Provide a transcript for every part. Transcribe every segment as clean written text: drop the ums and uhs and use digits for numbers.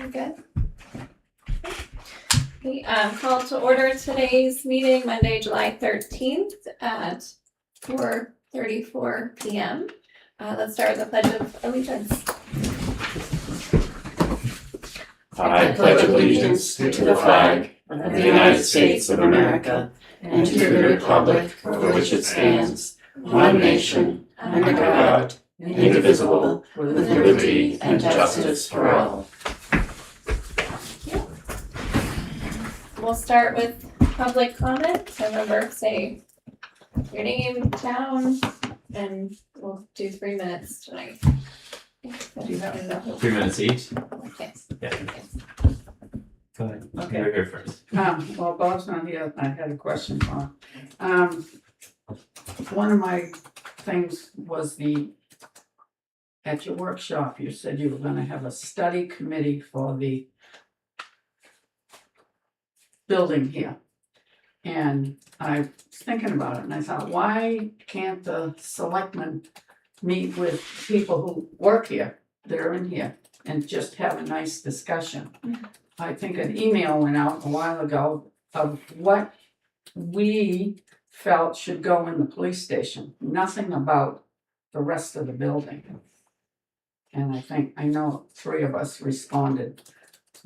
You good? Okay, call to order today's meeting, Monday, July 13th at 4:34 p.m. Let's start with the Pledge of Allegiance. I pledge allegiance to the flag of the United States of America and to the republic for which it stands, one nation, under God, indivisible, with liberty and justice for all. We'll start with public comment. So remember, say your name, town, and we'll do 3 minutes tonight. Do you have 3 minutes each? Yes. Yeah. Go ahead. Okay. You're here first. Well, Bob's not here. I had a question for him. One of my things was at your workshop, you said you were gonna have a study committee for the building here. And I was thinking about it and I thought, why can't the selectmen meet with people who work here, that are in here, and just have a nice discussion? I think an email went out a while ago of what we felt should go in the police station, nothing about the rest of the building. And I know 3 of us responded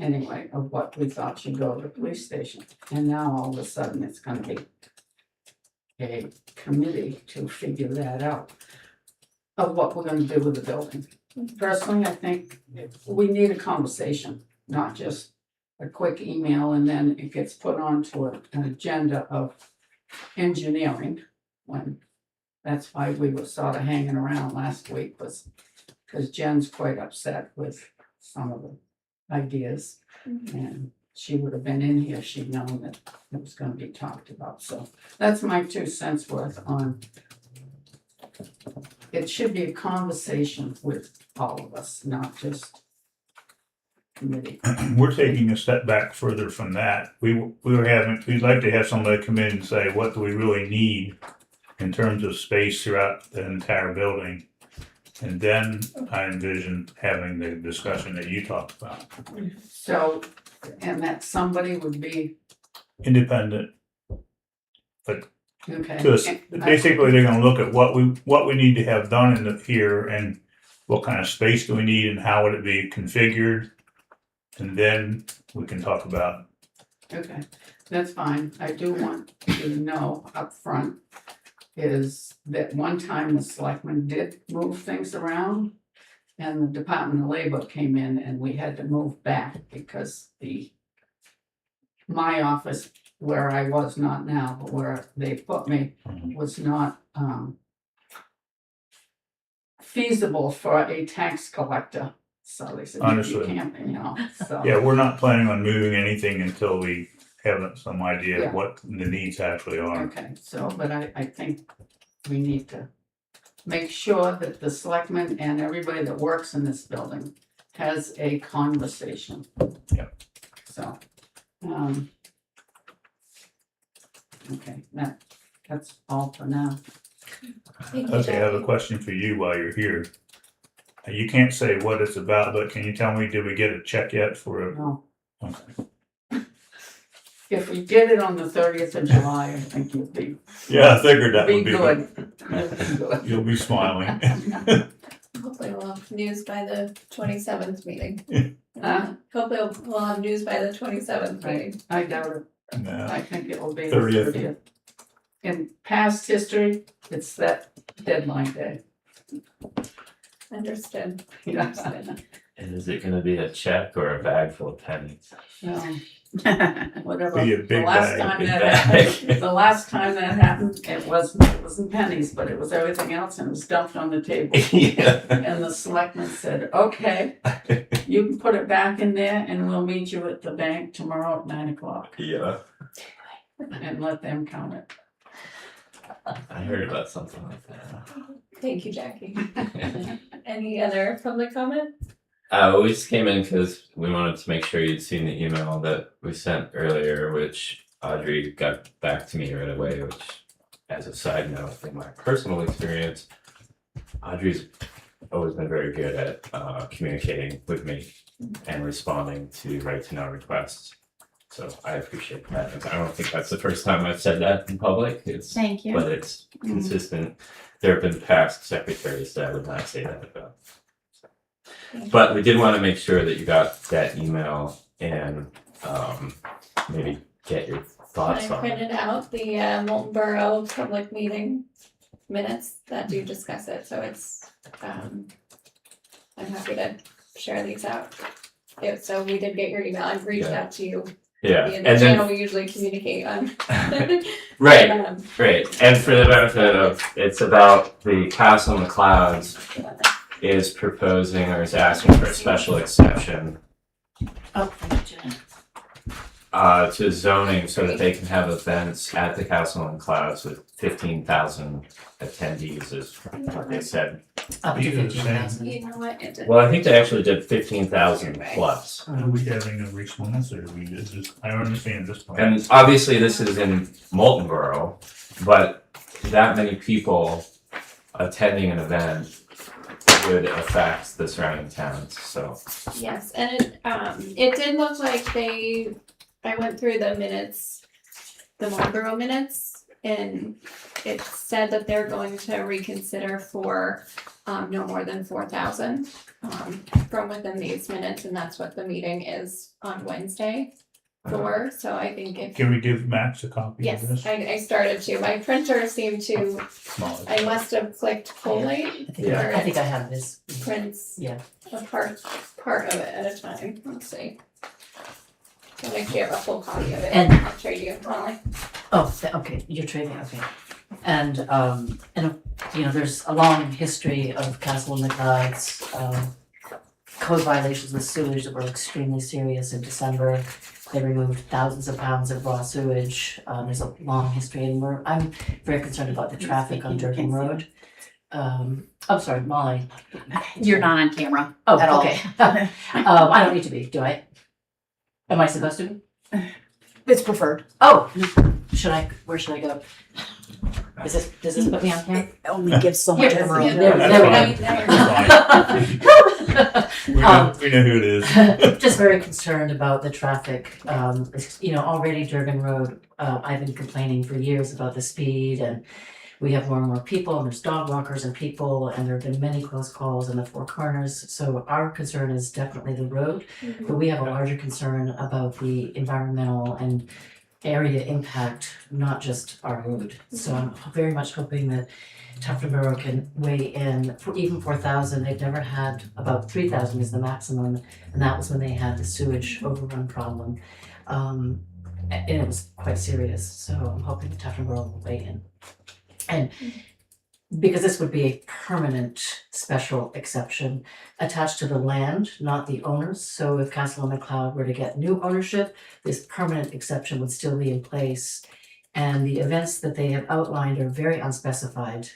anyway of what we thought should go to the police station. And now all of a sudden it's gonna be a committee to figure that out of what we're gonna do with the building. Personally, I think we need a conversation, not just a quick email and then it gets put onto an agenda of engineering, when that's why we were sort of hanging around last week, was because Jen's quite upset with some of the ideas. And she would have been in here if she'd known that it was gonna be talked about. So that's my 2 cents worth on. It should be a conversation with all of us, not just committee. We're taking a step back further from that. We'd like to have somebody come in and say, what do we really need in terms of space throughout the entire building? And then I envision having the discussion that you talked about. So, and that somebody would be, Independent. okay. Basically, they're gonna look at what we need to have done here and what kind of space do we need and how would it be configured? And then we can talk about. Okay, that's fine. I do want to know up front is that one time the selectmen did move things around and the Department of Labor came in and we had to move back because my office, where I was not now, but where they put me, was not feasible for a tax collector. So they said, you Understood. can't, so. Yeah, we're not planning on moving anything until we have some idea Yeah. of what the needs actually are. Okay, so, but I think we need to make sure that the selectmen and everybody that works in this building has a conversation. Yep. So, okay, that's all for now. Thank you, Okay, I have a Jackie. question for you while you're here. You can't say what it's about, but can you tell me, did we get a check yet for it? No, Okay. if we get it on the 30th of July, I think you'll be Yeah, I figured that would be good. You'll be good. You'll be smiling. Hopefully we'll have news by the 27th meeting. Huh? Hopefully we'll have news by the 27th meeting. I doubt it. No. I think it will be the 30th. 30th. In past history, it's that deadline day. Understood. Yeah. Understood. And is it gonna be a check or a bag full of pennies? Whatever. Be a big bag. Big bag. The last time that happened, it wasn't pennies, but it was everything else and it was dumped on the table. Yeah. And the selectman said, okay, you can put it back in there and we'll meet you at the bank tomorrow at 9:00 Yeah. and let them count it. I heard about something like that. Thank you, Jackie. Any other public comment? We just came in because we wanted to make sure you'd seen the email that we sent earlier, which Audrey got back to me right away, which, as a side note, in my personal experience, Audrey's always been very good at communicating with me and responding to right to know requests. So I appreciate that. I don't think that's the first time I've said that in public. Thank you. But it's consistent. There have been past secretaries that I would not say that about. But we did want to make sure that you got that email and maybe get your thoughts I on it. printed out the Molten Borough public meeting minutes that do discuss it, so it's, I'm happy to share these out. So we did get your email, I've reached out to you Yeah, via and the channel then we usually communicate on. right, right. And for the benefit of, it's about the Castle in the Clouds is proposing or is asking for a special exception Oh, thank you, Jen. to zoning so that they can have events at the Castle in the Clouds with 15,000 attendees is what they said. Up to These are the 15,000. You know what, it did. Well, I think they actually did 15,000 plus. Are we having a response or we just, I don't understand this part. And obviously this is in Molten Borough, but that many people attending an event would affect the surrounding towns, so. Yes, and it did look like I went through the minutes, the Marlboro minutes, and it said that they're going to reconsider for no more than 4,000 from within these minutes, and that's what the meeting is on Wednesday for, so I think if, Can we give Max a copy of yes, this? I started to, my printer seemed to, Small. I must have clicked collate, I think, Yeah. I think I have this. prints Yeah. a part of it at a time, let's see. So make sure you have a full copy of it, And- I'll trade you, Molly. Oh, okay, you're trading, okay. And, you know, there's a long history of Castle in the Clouds, code violations with sewage that were extremely serious in December. They removed thousands of pounds of raw sewage. There's a long history and I'm very concerned about the traffic on Durham Road. I'm sorry, Molly. You're not on camera. Oh, at all. okay. I don't need to be, do I? Am I supposed to be? It's preferred. Oh, where should I go? Does this put me on camera? It only gives so much Here, room. yeah, there we That's we know who it is. Just very concerned about the traffic. You know, already Durgan Road, I've been complaining for years about the speed and we have more and more people and there's dog walkers and people and there have been many close calls in the Four Corners. So our concern is definitely the road, but we have a larger concern about the environmental and area impact, not just our road. So I'm very much hoping that Tufton Borough can weigh in for even 4,000. They've never had, about 3,000 is the maximum, and that was when they had the sewage overrun problem. And it was quite serious, so I'm hoping the Tufton Borough will weigh in. And because this would be a permanent special exception attached to the land, not the owners. So if Castle on the Cloud were to get new ownership, this permanent exception would still be in place. And the events that they have outlined are very unspecified.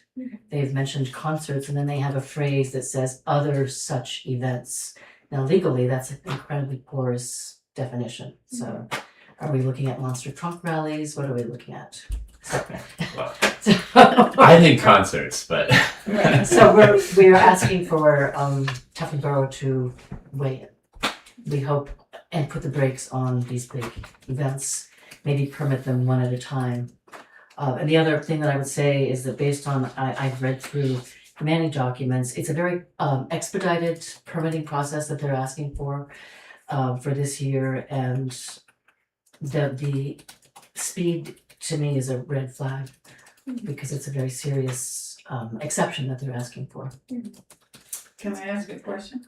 They've mentioned concerts and then they have a phrase that says other such events. Now legally, that's an incredibly porous definition. So are we looking at monster trunk rallies? What are we looking at? Well, I think concerts, but So we're asking for Tufton Borough to weigh in. We hope and put the brakes on these big events, maybe permit them one at a time. And the other thing that I would say is that based on, I've read through many documents, it's a very expedited permitting process that they're asking for this year. And the speed to me is a red flag because it's a very serious exception that they're asking for. Can I ask a question?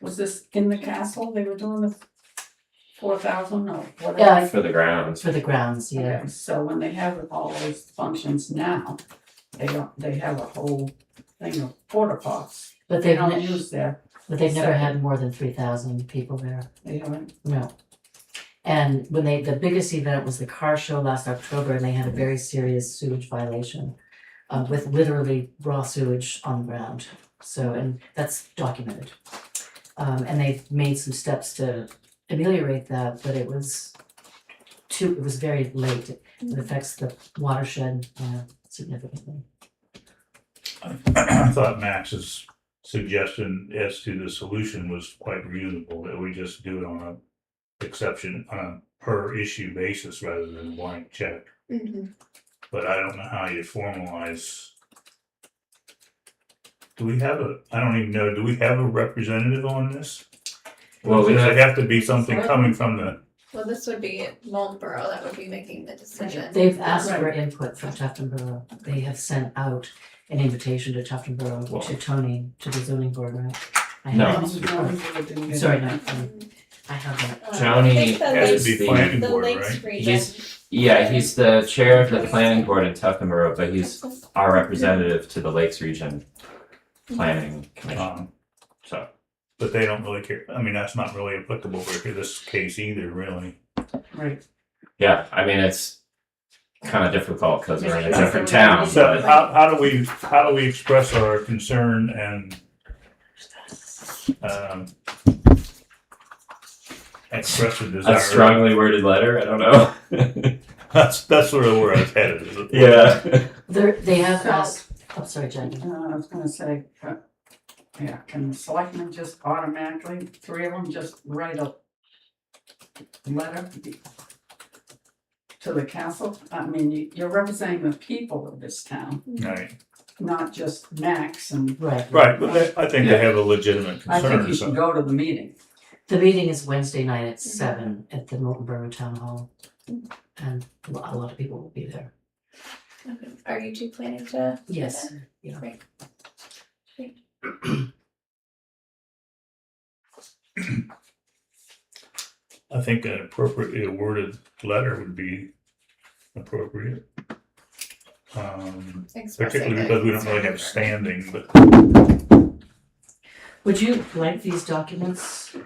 Was this in the castle, they were doing the 4,000 or whatever? Yeah, for the grounds. for the grounds, yeah. Okay, so when they have all those functions now, they have a whole thing of porta pots. But They they've, don't ne- use their, but they've never had more than 3,000 people there. they haven't, No. And when the biggest event was the car show last October, and they had a very serious sewage violation with literally raw sewage on the ground. So, and that's documented. And they've made some steps to ameliorate that, but it was very late. It affects the watershed significantly. I thought Max's suggestion as to the solution was quite reasonable, that we just do it on a exception, on a per issue basis rather than blank check. Mhm. But I don't know how you formalize. Do we have I don't even know, do we have a representative on this? Well, we Does have- it have to be something coming from the, Well, this would be Moldborough that would be making the decision. They've asked for input from Tufton Borough. They have sent out an invitation to Tufton Borough, Well- to Tony, to the zoning board, right? I No. have- Sorry, no, I have that. Tony I think the has to Lakes- be planning the board, Lakes right? region. he's the chair of the planning board in Tufton Borough, but he's our representative to the Lakes Region Planning Commission. So, but they don't really care, I mean, that's not really applicable for this case either, really. Right. yeah, I mean, it's kind of difficult because we're in a different town, So but how do we express our concern and express a a desire? strongly worded letter, I don't know. That's sort of where I was headed. Is it? Yeah. They have So- asked, oh, sorry, Jen. I was gonna say, yeah, can the selectmen just automatically, three of them just write a letter to the council? I mean, you're representing the people of this town, Right, not just Max, and Right. right, but I think they have a legitimate I think concern, you should so, go to the meeting. The meeting is Wednesday night at 7 at the Milton Borough Town Hall. And a lot of people will be there. Okay. Are you two planning to? Yes. Great. I think an appropriately worded letter would be appropriate. Expressing Particularly the because we don't really concern. have standing, but Would you like these documents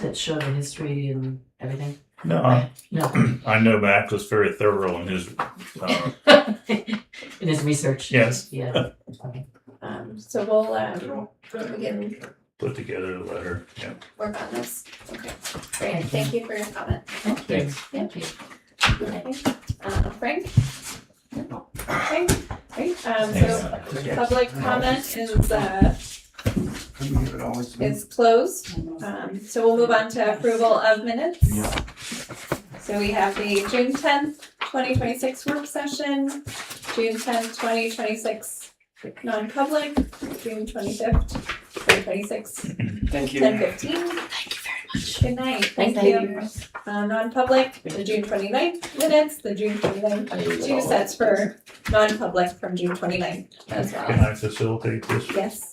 that show the history and everything? no, No. I know Max was very thorough in his, In his research? Yes. Yeah. Okay. So we can put together the letter, yeah. work on this. Okay, great. Thank you for your comment. Thanks. Thank you. Okay. Frank? Frank? Great. So public comment is closed. So we'll move on to approval of minutes. So we have the June 10th, 2026 work session, June 10th, 2026 non-public, June 25th, 2026, Thank 10:15. Thank you very much. Good night. Thank you. Non-public, the June 29th minutes, the June 29th, two sets for non-public from June 29th as Can well. I facilitate this? Yes.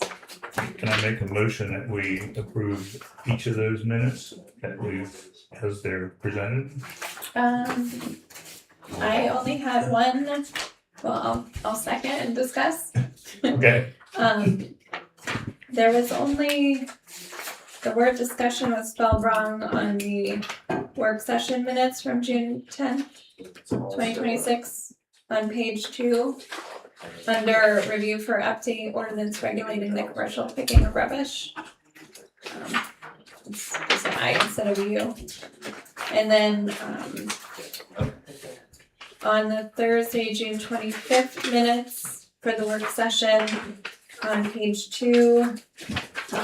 Can I make a motion that we approve each of those minutes that we've, as they're presented? I only had one, well, I'll second and discuss. Okay, There was only, the word discussion was spelled wrong on the work session minutes from June 10th, 2026, on page 2, under review for update ordinance regulating the commercial picking of rubbish. It's just an I instead of a U. And then, on the Thursday, June 25th minutes for the work session, on page 2,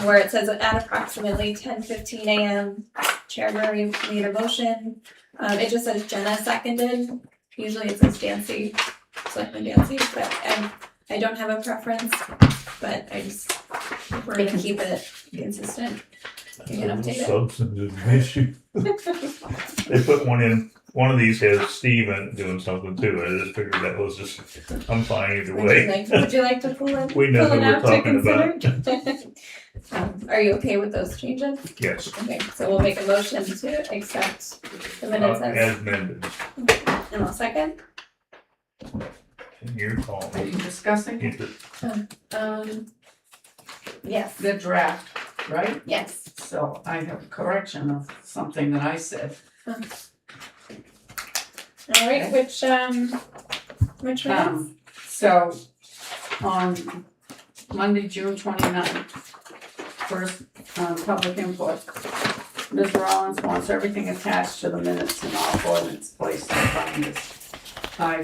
where it says at approximately 10:15 a.m., Chair Murray made a motion. It just says Jenna seconded. Usually it says Dancy, Selectman Dancy, but I don't have a preference, but we're gonna keep it consistent. You can update it. substantive issue. They put one of these has Steve in it doing something too, I just figured that was just, I'm fine either way. Would you like to pull it? We know pull who it we're out to talking about. consider? Are you okay with those changes? Yes, Okay, so we'll make a motion to accept the minutes as amended, and I'll second. your call. Are you discussing Yes, the draft, right? yes. So I have a correction of something that I said. All right, which one? So on Monday, June 29th, first public input. Ms. Rollins wants everything attached to the minutes and all ordinance placed in binders. I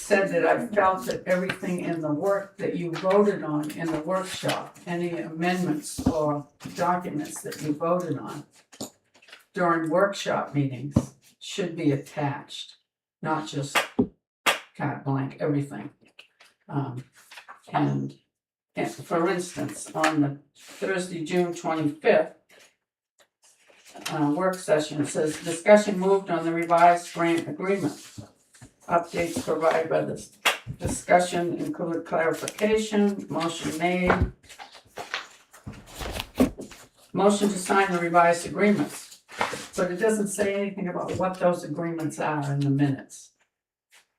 said that I felt that everything in the work that you voted on in the workshop, any amendments or documents that you voted on during workshop meetings should be attached, not just carte blank, everything. And for instance, on the Thursday, June 25th, work session, it says discussion moved on the revised grant agreement. Updates provided by this discussion include clarification, motion made. Motion to sign the revised agreements, but it doesn't say anything about what those agreements are in the minutes.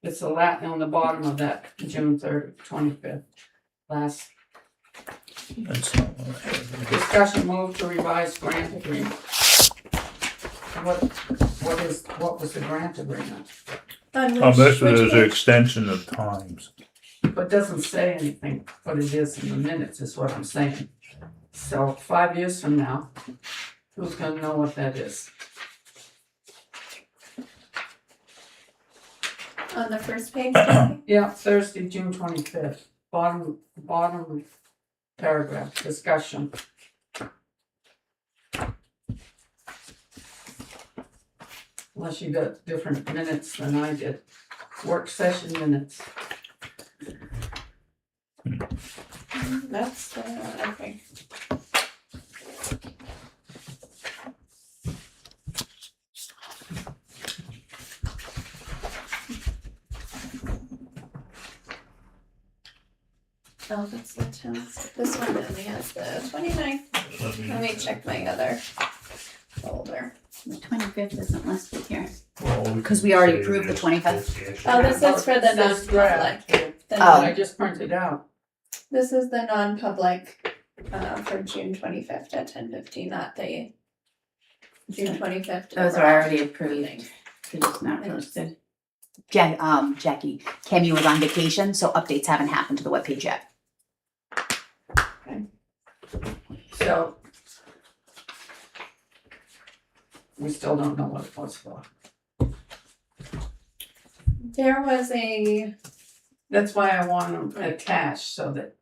It's a lot on the bottom of that June 3rd, 25th, last That's not what I have. discussion moved to revised grant agreement. What was the grant agreement? This is an extension of times. But doesn't say anything, what it is in the minutes is what I'm saying. So 5 years from now, who's gonna know what that is? On the first page, Yeah, Thursday, June 25th, bottom paragraph, discussion. Unless you got different minutes than I did, work session minutes. that's, okay. Oh, that's the 10th. This one only has the 29th. Let me check my other folder. The 25th isn't listed here. Well, 'Cause we already approved the 25th. Oh, this is for the It says draft. non-public. The Oh. I just printed out. This is the non-public, for June 25th at 10:15, not the June 25th. Those are already approved. They're just not posted. Jackie, Cammy was on vacation, so updates haven't happened to the webpage yet. So we still don't know what it was for. There was a, That's why I want them attached, so that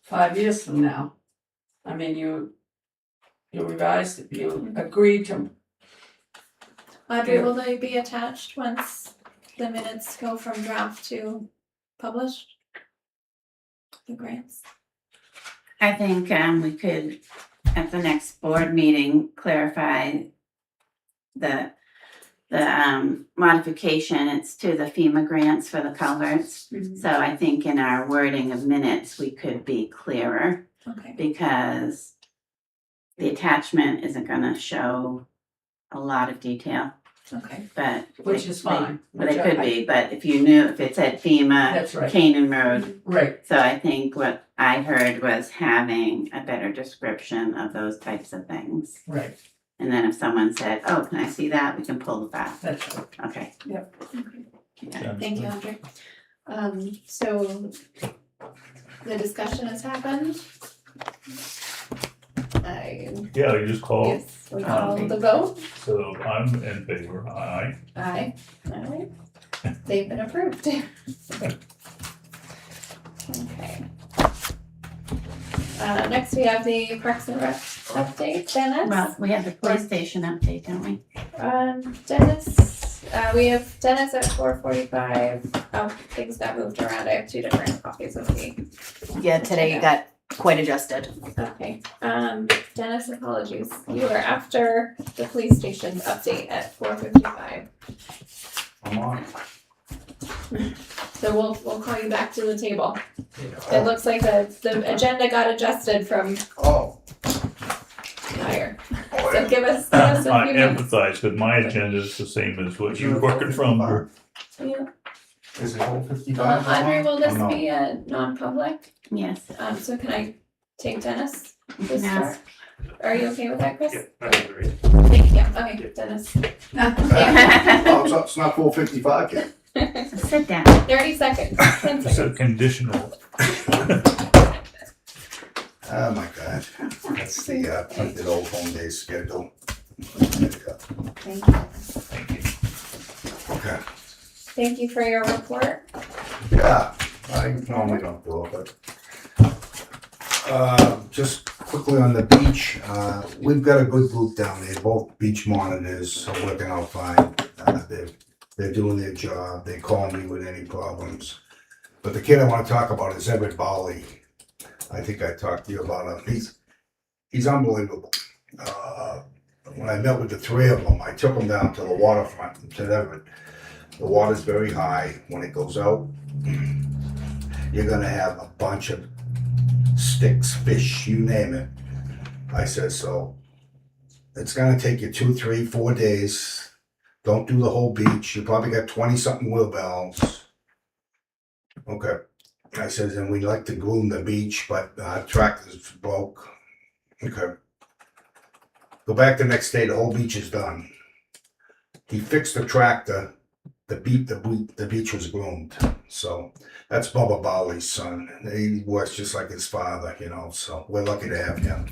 5 years from now, I mean, you revised, it, you agreed to, Audrey, Yeah. will they be attached once the minutes go from draft to published? The grants? I think we could, at the next board meeting, clarify the modification. It's to the FEMA grants for the culverts. So I think in our wording of minutes, we could be clearer Okay, because the attachment isn't gonna show a lot of detail, okay. but. which is fine. But it could be, but if you knew, if it said FEMA, That's right, Canaan Road, right, so I think what I heard was having a better description of those types of things. right, And then if someone said, oh, can I see that? We can pull that. that's right. Okay. Thank you, Audrey. So the discussion has happened. Yeah, you just call, Yes, we call the vote. so I'm in favor, aye. Aye. Alright. They've been approved. Okay. Next we have the Parks and Rec update, Dennis. Well, we have the police station update, don't we? Dennis, we have Dennis at 4:45. Oh, things got moved around. I have two different copies of the. Yeah, today got quite adjusted. Okay, Dennis, apologies. You are after the police station's update at 4:55. I'm on. So we'll call you back to the table. It looks like the agenda got adjusted from Oh. higher. So give us a I few minutes. empathize, because my agenda is the same as what you're working from. Yeah. Is it whole 55? Audrey, will this Oh, no. be a non-public? Yes. So can I take Dennis to Yes. start? Are you okay with that, Chris? That's great. Thank you. Okay, Dennis. Oh, so it's not 4:55 yet. Sit down. 30 seconds. 10 So seconds. conditional. Oh, my God. That's the printed old home day schedule. There we go. Thank you. Thank you. Okay. Thank you for your report. Yeah, I normally don't do it, but, just quickly on the beach, we've got a good group down there, both beach monitors are working out fine. They're doing their job, they call me with any problems. But the kid I wanna talk about is Everett Bowley. I think I talked to you about him, he's unbelievable. When I met with the three of them, I took them down to the waterfront, to Everett. The water's very high, when it goes out, you're gonna have a bunch of sticks, fish, you name it. I said, so it's gonna take you 2, 3, 4 days. Don't do the whole beach. You probably got 20-something wheelbarrows. Okay. I says, and we like to groom the beach, but tractors broke. Okay. Go back the next day, the whole beach is done. He fixed the tractor. The beach was groomed. So that's Bubba Bowley's son. He works just like his father, you know, so we're lucky to have him.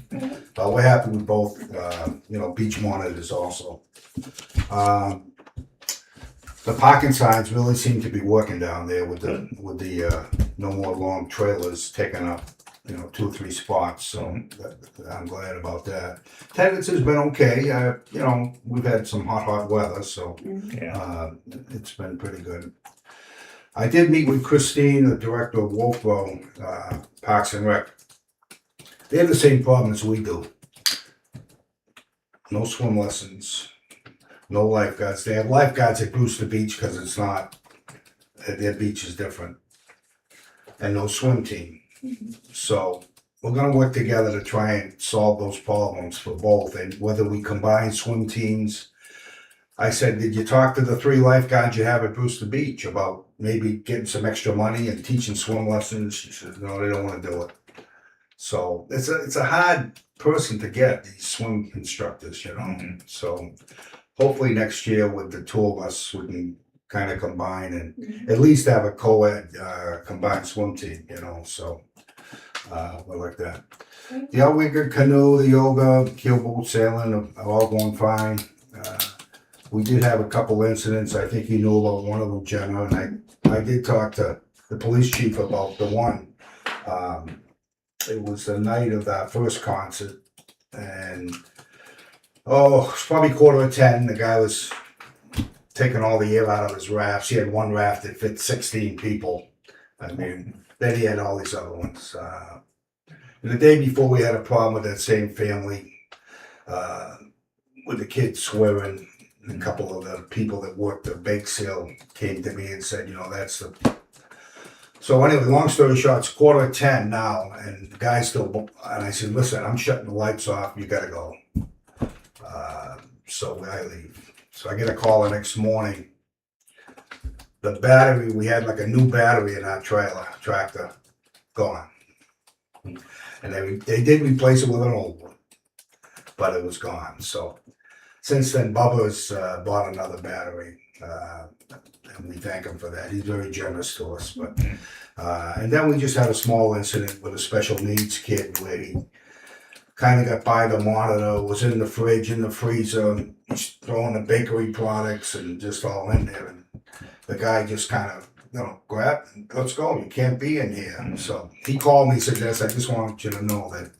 But we're happy with both, beach monitors also. The parking signs really seem to be working down there with the no more long trailers taking up, 2 or 3 spots. So I'm glad about that. Attendance has been okay. We've had some hot weather, so Yeah. it's been pretty good. I did meet with Christine, the director of Wolfboro Parks and Rec. They have the same problem as we do. No swim lessons, no lifeguards. They have lifeguards at Brewster Beach because it's not, their beach is different. And no swim team. So we're gonna work together to try and solve those problems for both, and whether we combine swim teams. I said, did you talk to the 3 lifeguards you have at Brewster Beach about maybe getting some extra money and teaching swim lessons? She said, no, they don't wanna do it. So it's a hard person to get, these swim instructors, So hopefully next year with the 2 of us, we can kind of combine and at least have a co-ed combined swim team, so we're like that. The outrigger canoe, the yoga, keelboat sailing are all going fine. We did have a couple incidents. I think you knew about one of them, Jenna, and I did talk to the police chief about the one. It was the night of that first concert, and it's probably 9:45. The guy was taking all the air out of his rafts. He had one raft that fit 16 people. I mean, then he had all these other ones. And the day before, we had a problem with that same family, with the kids swearing. A couple of the people that worked the bake sale came to me and said, that's the. So anyway, long story short, it's 9:45 now, and the guy's still. And I said, listen, I'm shutting the lights off. You gotta go. So I leave. So I get a call the next morning. The battery, we had like a new battery in our tractor, gone. And they did replace it with an old one, but it was gone. So since then, Bubba's bought another battery, and we thank him for that. He's very generous to us. But and then we just had a small incident with a special needs kid where he kind of got by the monitor, was in the fridge, in the freezer, he's throwing the bakery products and just all in there. And the guy just kind of, grab, let's go, you can't be in here. So he called me, said, Des, I just want you to know that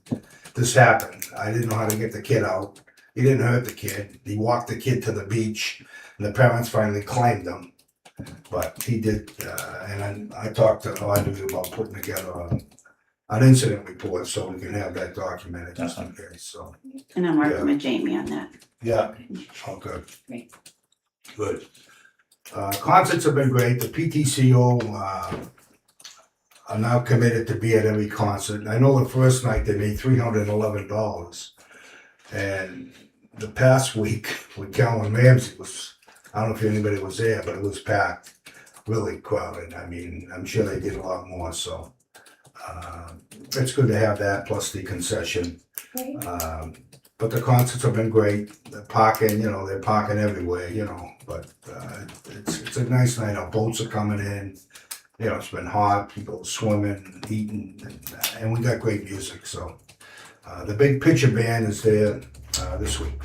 this happened. I didn't know how to get the kid out. He didn't hurt the kid. He walked the kid to the beach, and the parents finally claimed him. But he did, and then I talked to Audrey about putting together an incident report so we can have that documented just in case. So And I'm working with Jamie on that. yeah, all good. Great. Good. Concerts have been great. The PTCO are now committed to be at every concert. I know the first night they made $311, and the past week with Calvin Ramsey was, I don't know if anybody was there, but it was packed, really crowded. I mean, I'm sure they did a lot more. So it's good to have that plus the concession. But the concerts have been great. The parking, they're parking everywhere, but it's a nice night. Our boats are coming in. It's been hot. People are swimming, eating, and we got great music. So the big picture band is there this week.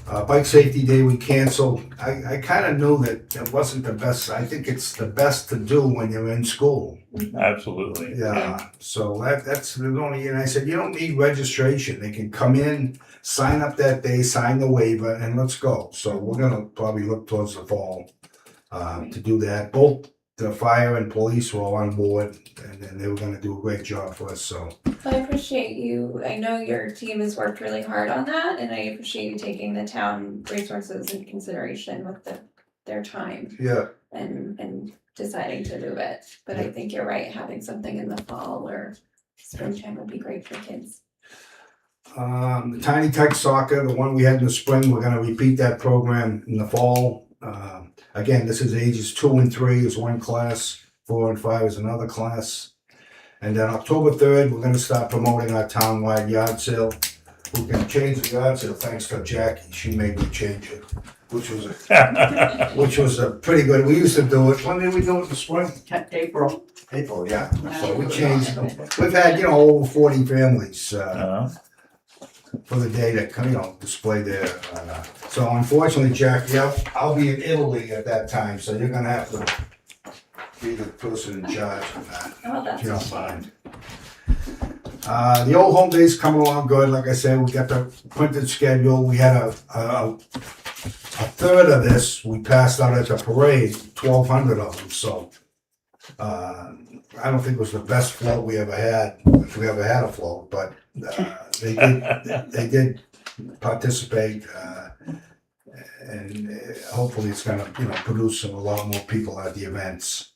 Bike Safety Day we canceled. I kind of knew that it wasn't the best. I think it's the best to do when you're in school. Absolutely. Yeah, so that's the only, and I said, you don't need registration. They can come in, sign up that day, sign the waiver, and let's go. So we're gonna probably look towards the fall to do that. Both the fire and police were all on board, and they were gonna do a great job for us, so. I appreciate you, I know your team has worked really hard on that, and I appreciate you taking the town resources into consideration with their time Yeah, and deciding to move it. But I think you're right, having something in the fall or springtime would be great for kids. the Tiny Tech Soccer, the one we had in the spring, we're gonna repeat that program in the fall. Again, this is ages 2 and 3 is one class, 4 and 5 is another class. And then October 3rd, we're gonna start promoting our townwide yard sale. We can change the yard sale thanks to Jackie. She made me change it, which was a pretty good. We used to do it. When did we do it in the spring? April. April, yeah. So we changed them. We've had, over 40 families for the day that come, display their. So unfortunately, Jackie, I'll be in Italy at that time, so you're gonna have to be the person in charge of that. Oh, that's If you don't a shame. mind. The old home day's coming along good. Like I said, we got the printed schedule. We had a third of this we passed out at the parade, 1,200 of them. So I don't think it was the best float we ever had, if we ever had a float, but they did participate, and hopefully it's gonna produce a lot more people at the events.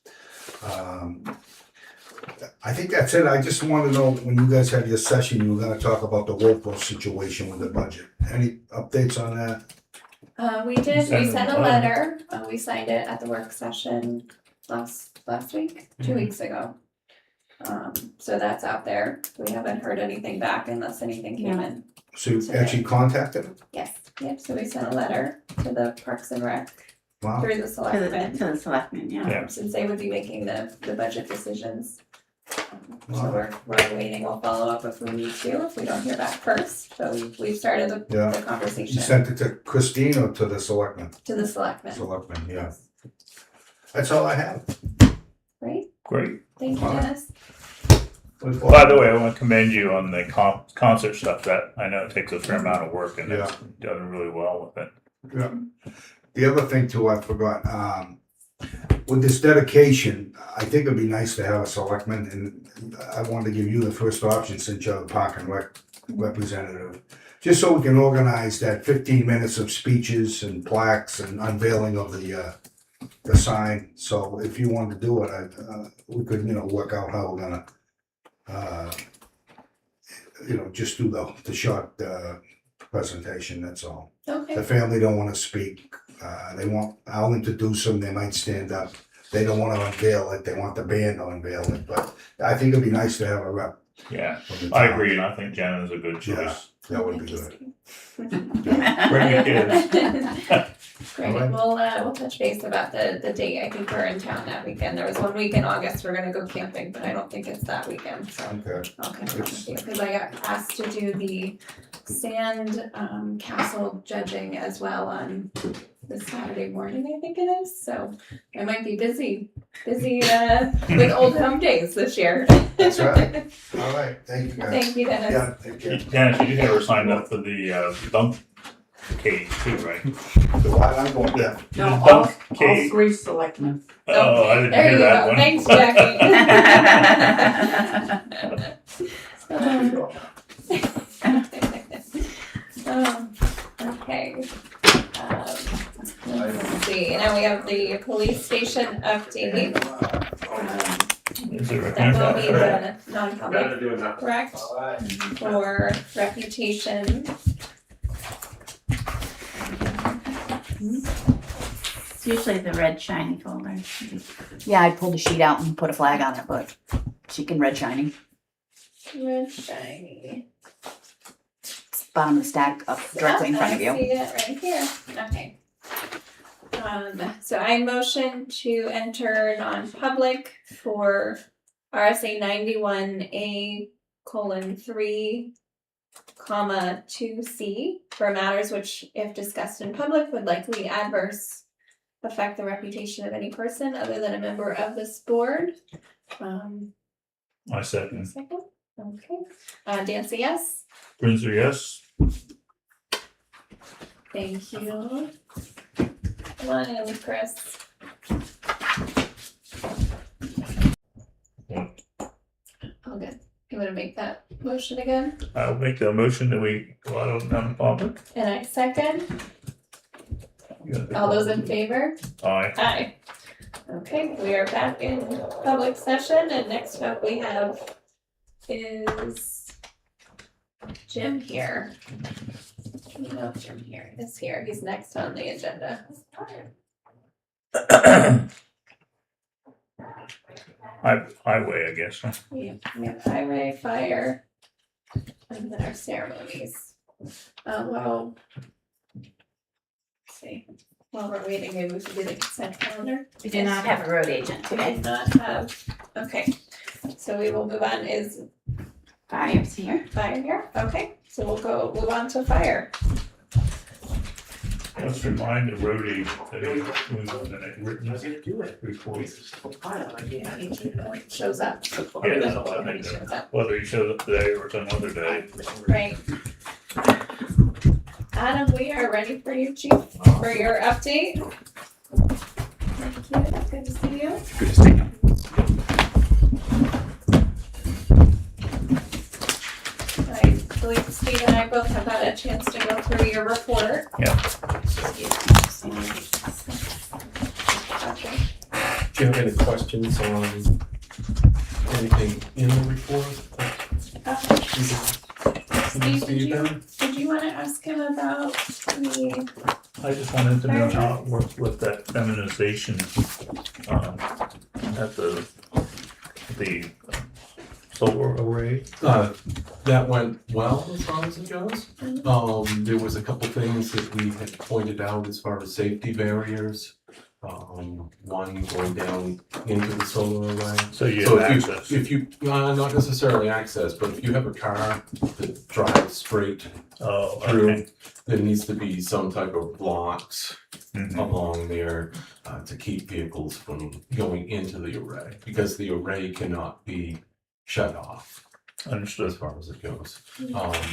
I think that's it. I just want to know, when you guys had your session, you were going to talk about the Wolfboro situation with the budget. Any updates on that? We did, Send we sent them a a letter, we signed it at the work session last week, 2 Mhm. weeks ago. So that's out there, we haven't heard anything back unless anything came in. So you actually contacted them? Yes, yep, so we sent a letter to the Parks and Rec Wow. through the To selectmen, the selectmen, yeah. Yeah. since they would be making the budget decisions. So Wow. we're waiting, we'll follow up if we need to, if we don't hear back first, so we've started Yeah. the You conversation sent it to Christine or to the selectman? to the selectmen. Selectman, yeah. That's all I have. Right, Great. thank you, Alright. Dennis. By the way, I want to commend you on the concert stuff. That I know it takes a fair amount of work, and it's done really well with it. Yeah. The other thing too, I forgot, with this dedication, I think it'd be nice to have a selectman, and I wanted to give you the first option since you're the Park and Rec representative. Just so we can organize that 15 minutes of speeches and plaques and unveiling of the sign. So if you wanted to do it, we could, work out how we're gonna, just do the short presentation, that's all. Okay. The family don't wanna speak, I'll introduce them, they might stand up. They don't wanna unveil it, they want the band to unveil it, but I think it'd be nice to have a rep Yeah, from the I town. agree, and I think Jen is a good choice. That would be Thank you, good. Steve. Bring your kids. Great, Alright. we'll touch base about the date, I think we're in town that weekend, there was one week in August, we're gonna go camping, but I don't think it's that weekend, so. Okay, I'll catch up with you, cause I got asked to do the sand, castle judging as well on this Saturday morning, I think it is, so I might be busy, with old home days this year. that's right. All right, thank you guys. Thank you, Dennis. Yeah, take care. Dennis, you never signed up for the dunk cage too, right? The what, I'm going there. No, The all dunk cage. 3 selectmen. Oh, I didn't There hear you that go, one. thanks, Jackie. Okay. Let's see, now we have the police station update. Is it right That will be there? the non-public, correct? For reputation. It's usually the red shiny folder. Yeah, I pulled a sheet out and put a flag on it, but she can red shiny. Red shiny. Bottom of the stack up directly in front of I you. see it right here, okay. So I motion to enter non-public for RSA 91A:3, comma 2C for matters which, if discussed in public, would likely adverse affect the reputation of any person other than a member of this board. I second. Second, okay. Dancy, yes? Brinzer, yes? Thank you. Come on in, Chris. What? All good. You wanna make that motion again? I'll make the motion that we go out of non-public. And I second. All those in favor? Aye. Aye. Okay, we are back in public session, and next up we have is Jim here. You know Jim here is here. He's next on the agenda. Highway, I guess, huh? We have highway, fire, and then our ceremonies. Well, let's see, while we're waiting, maybe we should do the consent calendar. We do not have a road agent We today. do not have, okay, so we will move on. Is Fire's here. fire here? Okay, so we'll move on to fire. Let's remind the road agent that he's doing the written report. Shows up. Yeah, that's all I think, Shows up. whether he shows up today or some other day. Right. Adam, we are ready for you, Chief, for your update. Thank you, good to see you. Good to see you. I believe Steve and I both have had a chance to go through your report. Okay. Do you have any questions on anything in the report? Steve, did you want to ask him about the, I just wanted to know how it works with that feminization, at the solar array. That went well as far as it goes. There was a couple things that we had pointed out as far as safety barriers. One going down into the solar array. So you So have if you, access. if you, not necessarily access, but if you have a car that drives straight Oh, through, okay. there needs to be some type of blocks Mhm. along there to keep vehicles from going into the array, because the array cannot be shut off Understood. as far as it goes.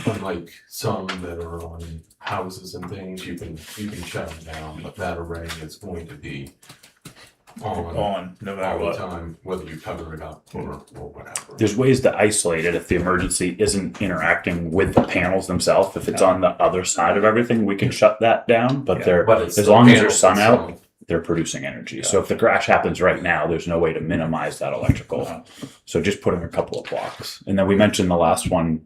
Unlike some that are on houses and things, you can shut them down, but that array is going to be on No matter all the what. time, whether you cover it up or whatever. There's ways to isolate it if the emergency isn't interacting with the panels themselves. If it's on the other side of everything, we can shut that down, but Yeah, they're, but it's as the long as panels there's sun out, itself. they're producing energy. So if the crash happens right now, there's no way to minimize that electrical. So just putting a couple of blocks. And then we mentioned the last one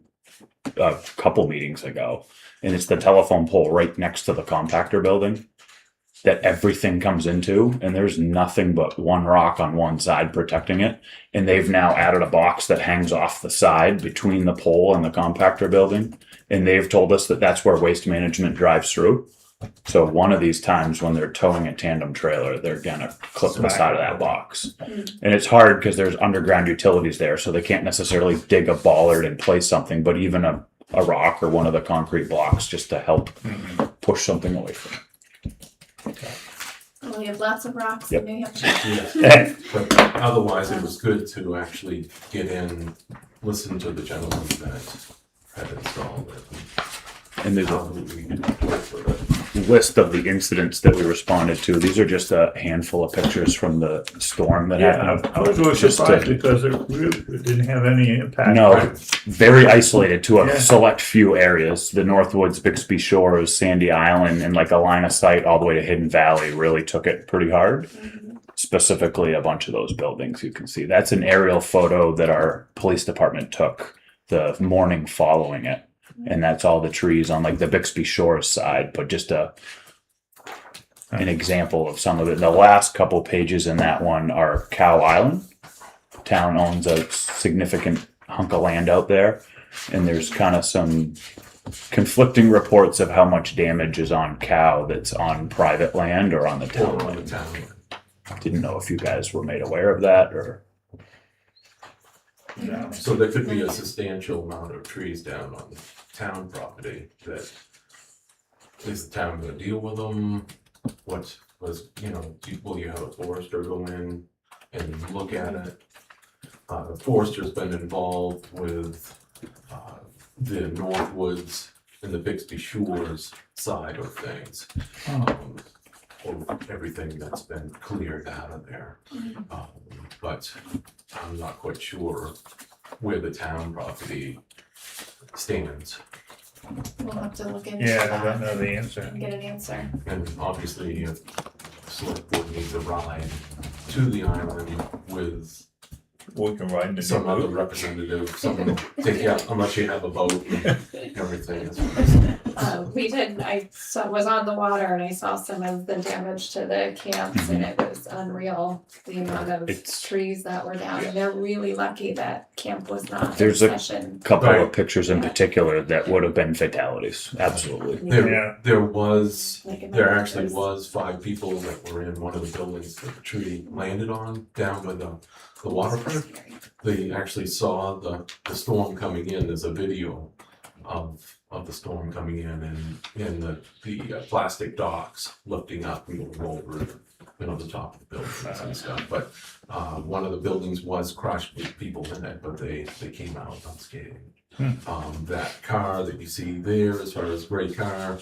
a couple meetings ago, and it's the telephone pole right next to the compactor building that everything comes into, and there's nothing but one rock on one side protecting it. And they've now added a box that hangs off the side between the pole and the compactor building. And they've told us that that's where waste management drives through. So one of these times when they're towing a tandem trailer, they're gonna clip the side of that box. And it's hard because there's underground utilities there, so they can't necessarily dig a bollard and place something, but even a rock or one of the concrete blocks just to help push something away from it. we have lots of rocks Yep. in New Hampshire. Yeah. But otherwise, it was good to actually get in, listen to the gentleman that had installed it. And there's How a do we work with it? list of the incidents that we responded to. These are just a handful of pictures from the storm that Yeah, happened. I was really Just surprised to- because it didn't have any impact. No, right? very isolated to a Yeah. select few areas. The Northwoods, Bixby Shores, Sandy Island, and like a line of sight all the way to Hidden Valley really took it pretty hard. Specifically, a bunch of those buildings you can see. That's an aerial photo that our police department took the morning following it. And that's all the trees on like the Bixby Shores side, but just an example of some of it. The last couple pages in that one are Cow Island. Town owns a significant hunk of land out there, and there's kind of some conflicting reports of how much damage is on Cow that's on private land or on the town Or on the land. town. Didn't know if you guys were made aware of that or. So there could be a substantial amount of trees down on town property, that is the town gonna deal with them? What was, will you have a forester go in and look at it? The forester's been involved with, the Northwoods and the Bixby Shores side of things. Or everything that's been cleared out of there. But I'm not quite sure where the town property stands. We'll have to look into Yeah, I that don't know the answer. and get an answer. And obviously, if select board needs a ride to the island with We can ride in the some other boat. representative, someone to take you out, unless you have a boat and everything. We did, was on the water and I saw some of the damage to the camps and it was unreal, the amount of It's- trees that were down. And they're really lucky that camp was not in There's a session. Couple Right. of pictures in particular that would have been fatalities, absolutely. Yeah. There was, Like in there my actually pictures. was 5 people that were in one of the buildings that the tree landed on, down by the waterfront. They actually saw the storm coming in. There's a video of the storm coming in and the plastic docks lifting up and going over, the top of the buildings and stuff. But one of the buildings was crushed with people in it, but they came out unscathed. That car that you see there, as far as gray car,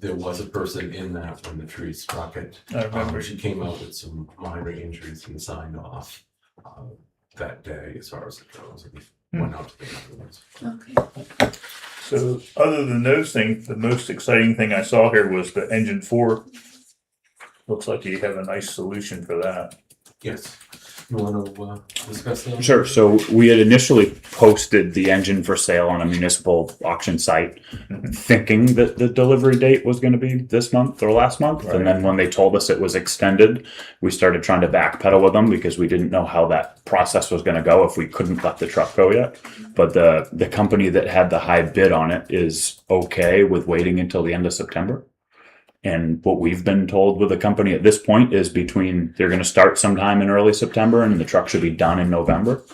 there was a person in that when the tree struck it. I remember. She came out with some minor injuries and signed off that day, as far as it goes, and went out to the ambulance. Okay. So other than those things, the most exciting thing I saw here was the engine 4. Looks like you have a nice solution for that. Yes, you want to discuss that? Sure. So we had initially posted the engine for sale on a municipal auction site, thinking that the delivery date was going to be this month or last month. Right. And then when they told us it was extended, we started trying to backpedal with them because we didn't know how that process was going to go if we couldn't let the truck go yet. But the company that had the high bid on it is okay with waiting until the end of September. And what we've been told with the company at this point is they're going to start sometime in early September and the truck should be done in November.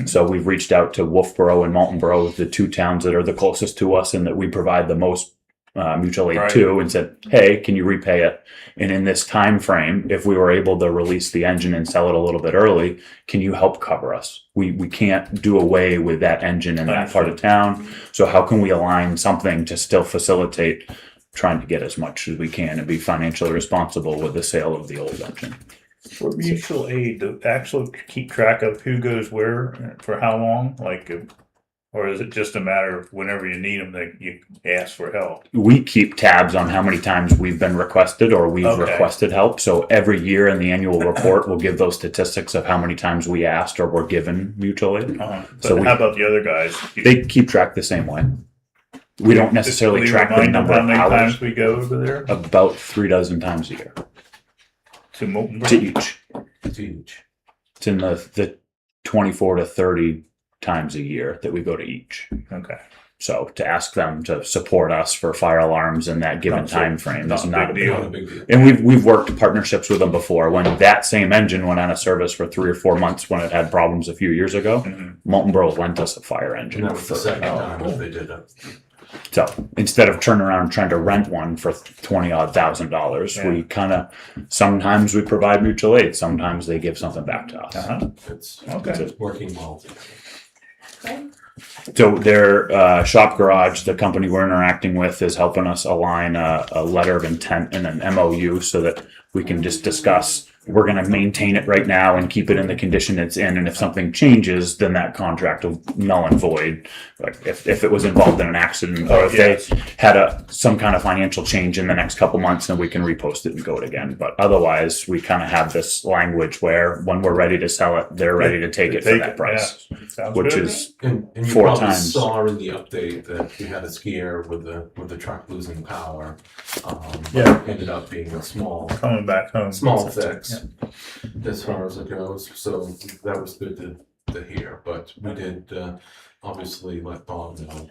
So we've reached out to Wolfboro and Moultonboro, the 2 towns that are the closest to us and that we provide the most mutual aid Right. to, and said, hey, can you repay it? And in this time frame, if we were able to release the engine and sell it a little bit early, can you help cover us? We can't do away with that engine in that part of town. So how can we align something to still facilitate trying to get as much as we can and be financially responsible with the sale of the old engine? For mutual aid, to actually keep track of who goes where for how long, or is it just a matter of whenever you need them that you ask for help? We keep tabs on how many times we've been requested or we've Okay. requested help. So every year in the annual report, we'll give those statistics of how many times we asked or were given mutual aid. But So how about the other guys? They keep track the same way. We don't necessarily Just track the remind them number how of many hours. times we go over there About 3 times a year to Moulton. to each. It's huge. It's in the 24 to 30 times a year that we go to each. Okay. So to ask them to support us for fire alarms in that given Not so- time frame not is a not big deal. Not a big deal. And we've worked partnerships with them before. When that same engine went out of service for 3 or 4 months when it had problems a few years ago, Mhm. Moultonboro lent us a fire engine. And that was the second Oh, time cool. that they did it. So instead of turning around and trying to rent one for $20,000, Yeah. we kind of sometimes we provide mutual aid, sometimes they give something back to us. Uh-huh. It's Okay. working well together. Okay. So their shop garage, the company we're interacting with, is helping us align a letter of intent and an MOU so that we can just discuss. We're going to maintain it right now and keep it in the condition it's in. And if something changes, then that contract will null and void. Like if it was involved in an accident or if Yes. they had some kind of financial change in the next couple months, then we can repost it and go it again. But otherwise, we kind of have this language where when we're ready to sell it, they're ready to take it for that price, Yeah. Sounds which good. is And you 4 probably times. saw in the update that we had a scare with the truck losing power. Yeah. Ended up being a small Coming back home. fix as far as it goes, so that was good to hear, but we did obviously let Bob know,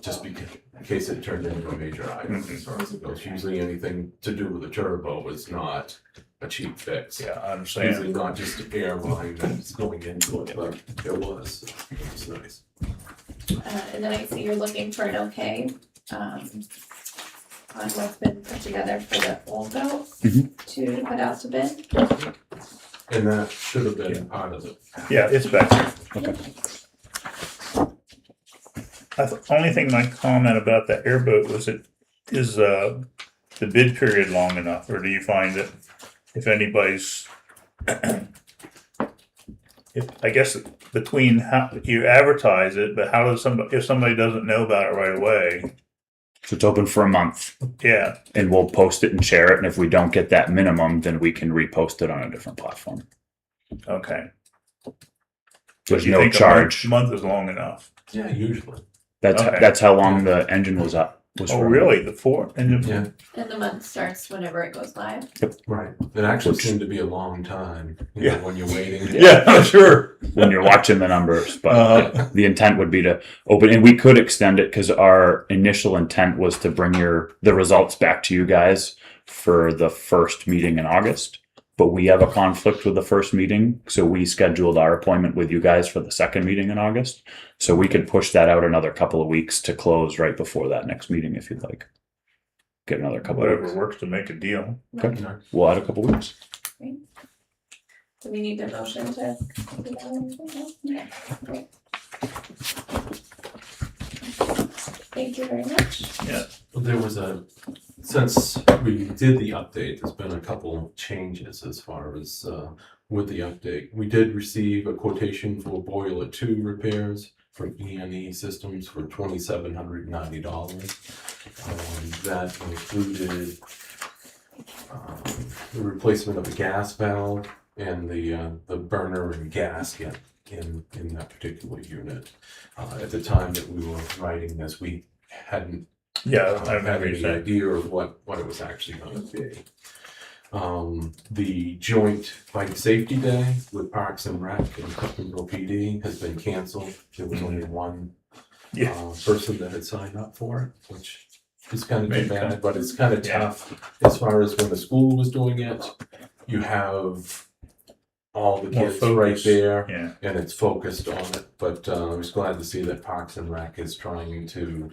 just because, in case it turned into a major item as far as it goes. Usually anything to do with a turbo is not a cheap fix. Yeah, I understand. Usually not just an air line that's going into it, but it was nice. And then I see you're looking for an okay, on what's been put together for the old belt to put out to bid. And that should have been part of it. Yeah, it's back there. The only thing my comment about the airboat was is the bid period long enough, or do you find that if anybody's, I guess between how you advertise it, but how does if somebody doesn't know about it right away? So it's open for a month, Yeah, and we'll post it and share it. And if we don't get that minimum, then we can repost it on a different platform. okay. There's You no think charge. a month is long enough. Yeah, usually. That's Okay. how long the engine was up. Was Oh, for. really? The 4 and Yeah, And the month starts whenever it goes live. right. It actually seemed to be a long time, you know, Yeah. when you're waiting. Yeah, sure. When you're watching the numbers, but Uh-huh. the intent would be to open, and we could extend it because our initial intent was to bring the results back to you guys for the first meeting in August. But we have a conflict with the first meeting, so we scheduled our appointment with you guys for the second meeting in August. So we could push that out another couple of weeks to close right before that next meeting if you'd like. Get another couple of Whatever weeks. works to make a deal. Okay. We'll add a couple of weeks. Do we need a motion to do that? Yeah, great. Thank you very much. There was since we did the update, there's been a couple changes as far as with the update. We did receive a quotation for boiler 2 repairs from E&E Systems for $2,790. That included the replacement of the gas valve and the burner and gasket in that particular unit. At the time that we were writing this, we hadn't Yeah, I have remember you any saying. idea of what it was actually going to be. The joint bike safety day with Parks and Rec and Cliftonville PD has been canceled. There was only one Yeah. person that had signed up for it, which is kind of Made too it bad, but it's kind of Yeah. tough as far as when the school was doing it. You have all the More kids right focus. there Yeah. and it's focused on it. But I was glad to see that Parks and Rec is trying to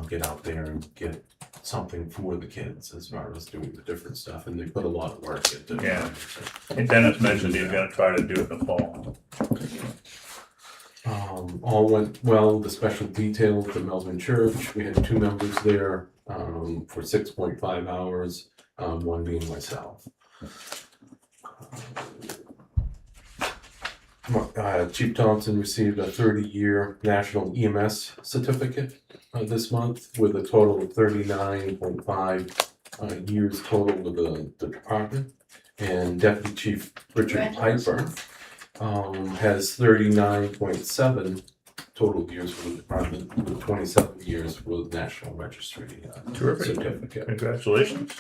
get out there and get something for the kids as far as doing the different stuff, and they put a lot of work into it. Yeah. And Dennis mentioned he's gonna try to do it in the fall. All went well. The special detail at the Melbourne Church, we had 2 members there for 6.5 hours, one being myself. Chief Thompson received a 30-year National EMS certificate this month with a total of 39.5 years total with the department. And Deputy Chief Richard Piper has 39.7 total years with the department, with 27 years with National Registry Terrific. certificate. Congratulations.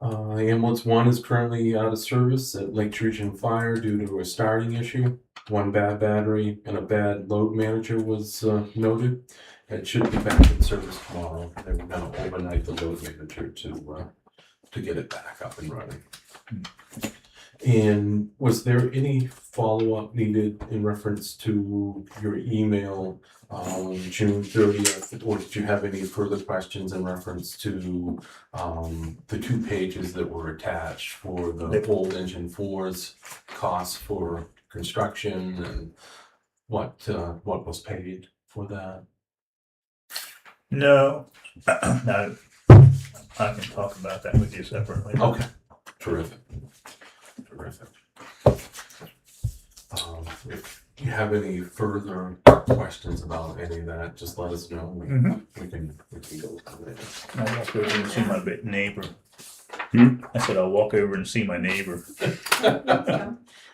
Ambulance 1 is currently out of service at Lake Region Fire due to a starting issue. 1 bad battery and a bad load manager was noted. It should be back in service tomorrow. They were going to overnight the load manager to get it back up and running. And was there any follow-up needed in reference to your email June 30th, or did you have any further questions in reference to the 2 pages that were attached for the old engine 4's costs for construction and what was paid for that? No. No. I can talk about that with you separately. Okay, terrific. If you have any further questions about any of that, just let us know. We can go through it. I'll walk over and see my neighbor. Hmm? I said I'll walk over and see my neighbor.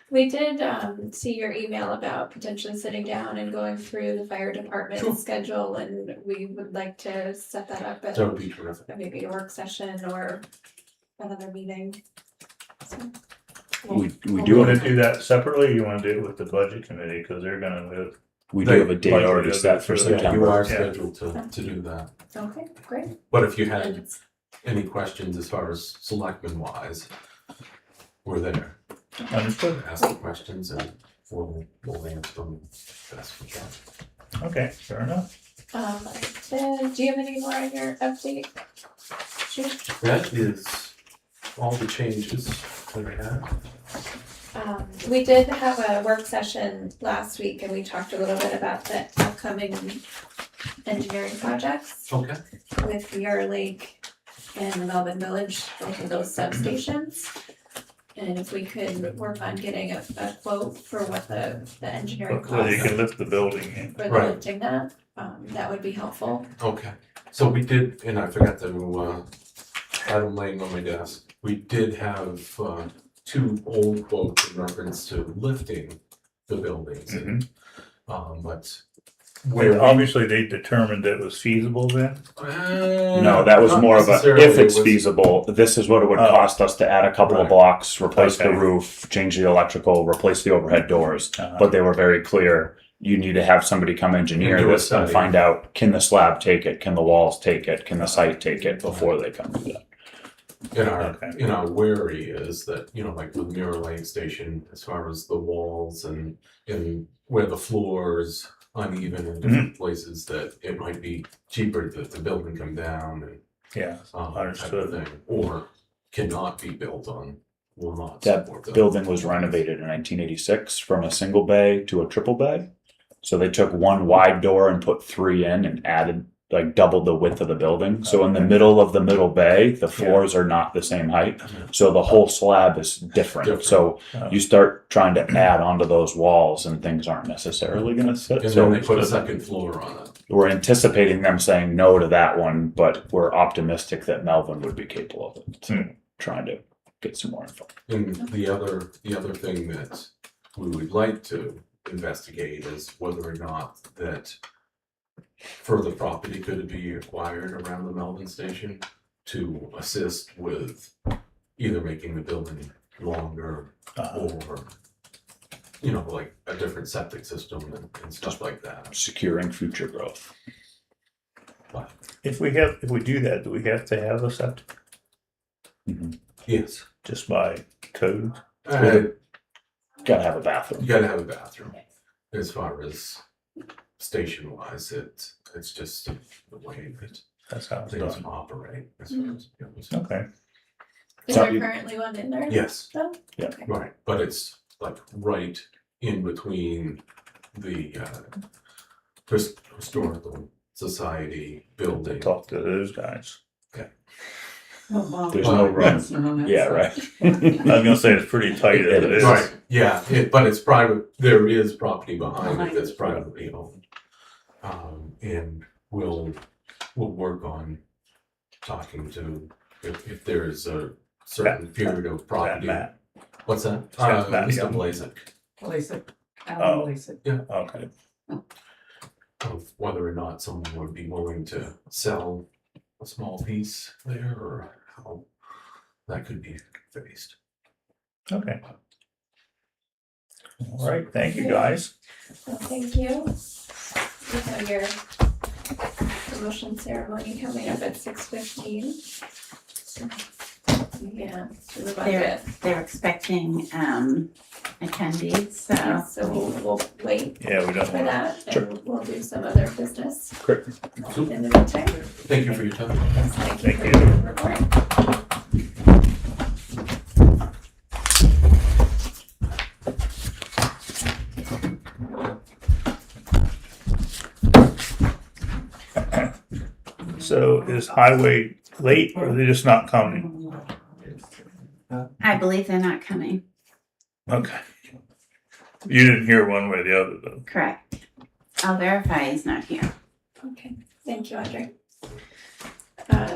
We did see your email about potentially sitting down and going through the fire department schedule, and we would like to set that up at That would be terrific. maybe a work session or another meeting. So, We You do wanna have, do that separately, or you wanna do it with the budget committee, cause they're gonna, we do have a date already set for Yeah, you September. are Yeah. scheduled to do that. okay, great. But if you had any questions as far as selectmen wise, we're there. understood. Ask the questions and we'll answer them best we can. Okay, fair enough. Then, do you have any more on your update? Sure. That is all the changes that I had. We did have a work session last week and we talked a little bit about the upcoming engineering projects Okay. with Muir Lake and Melvin Village, both of those substations. And if we could work on getting a quote for what the engineering Whether you costs can lift the building in. for the Right. lifting that would be helpful. Okay, so we did, and I forgot to, had them laying on my desk. We did have, two old quotes in reference to lifting the buildings and, but. And obviously they determined it was feasible then? No, that was Not more of a, necessarily, if it's it was- feasible, this is what it would Oh. cost us to add a couple of Right. blocks, replace the Okay. roof, change the electrical, replace the overhead doors. But they were very clear, you need to have somebody come engineer And do a this and study. find out, can the slab take it, can the walls take it, can the site take it before they come do that. Okay. In our worry is that, you know, like with Mirror Lake Station, as far as the walls and where the floors uneven in different places, that it might be cheaper that the building come down and Yeah, type of understood. thing, or cannot be built on, will not That support that. building was renovated in 1986 from a single bay to a triple bay. So they took one wide door and put 3 in and added, like, doubled the width of the building. So in the middle of the middle bay, the floors are not the same height. So the whole slab is different. So you start trying to add onto those walls and things aren't necessarily going to sit. And So then they put a second floor on it. we're anticipating them saying no to that one, but we're optimistic that Melvin would be capable of it. So trying to get some more info. And the other thing that we would like to investigate is whether or not that further property could be acquired around the Melvin station to assist with either making the building longer or, you know, like a different septic system and stuff like that. Securing future growth. But If we do that, do we have to have a septic yes, just by code? Gotta have a bathroom. you gotta have a bathroom. As far as station wise, it's just the way that That's how it's things done. operate as far as it goes. Okay. Is So there you- currently one in there? Yes. Oh, Yeah. okay. Right, but it's like right in between the historical society building. Talk to those guys. There's no room. Yeah, right. I was gonna say it's pretty tight as it is. Right, yeah, but it's private, there is property behind it that's privately owned. And we'll work on talking to, if there's a certain period of property. Matt. What's that? That's Matt, Mr. yeah. Blazek, LASIK, Oh. Alan LASIK. Okay. of whether or not someone would be willing to sell a small piece there, or how that could be faced. Okay. All right. Thank you, guys. Well, thank you. We have your promotion ceremony coming up at 6:15. Yeah, for the budget. They're expecting attendees, So we'll wait Yeah, we don't for want that Sure. and we'll do some other business Great. in the meantime. Thank you for your time. Yes, thank you Thank for you. your report. So is highway late or are they just not coming? I believe they're not coming, Okay. You didn't hear one way or the other though. correct. I'll verify he's not here. Okay, thank you, Audrey.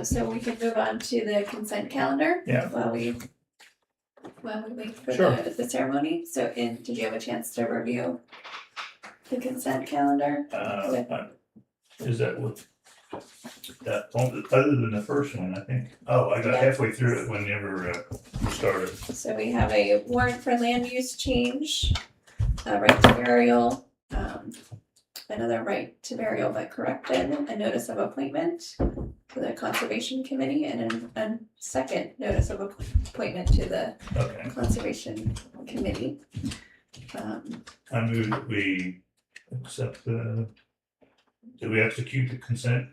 So we can move on to the consent calendar. Yeah. While we wait for Sure. the ceremony. So did you have a chance to review the consent calendar? Is that what? That, other than the first one, I think. Oh, I got halfway through it whenever we started. So we have a warrant for land use change, a right to burial, another right to burial but corrected, a notice of appointment to the conservation committee, and a second notice of appointment to the Okay. conservation committee. I move that we accept the Do we execute the consent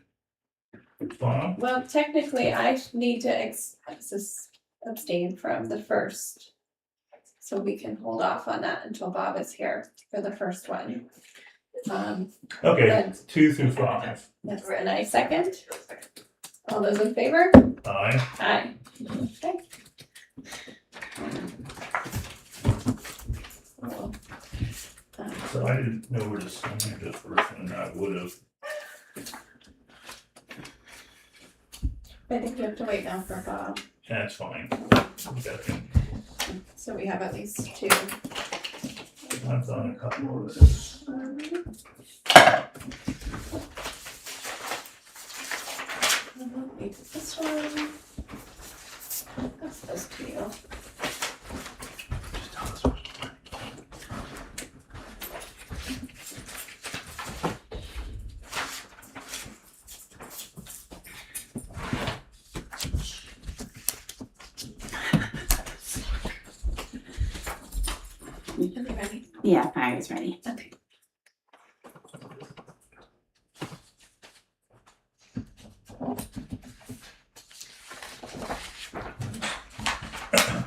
form? Well, technically, I need to abstain from the first. So we can hold off on that until Bob is here for the first one. Okay, 2 through 5. And I second. All those in favor? Aye. Aye. Okay. So I didn't know where to sign this first one, I would have. I think you have to wait now for Bob, That's fine. Okay. so we have at least two. I've done a couple of this. This one. That's those to you. Are you ready? Yeah, I was ready. Okay.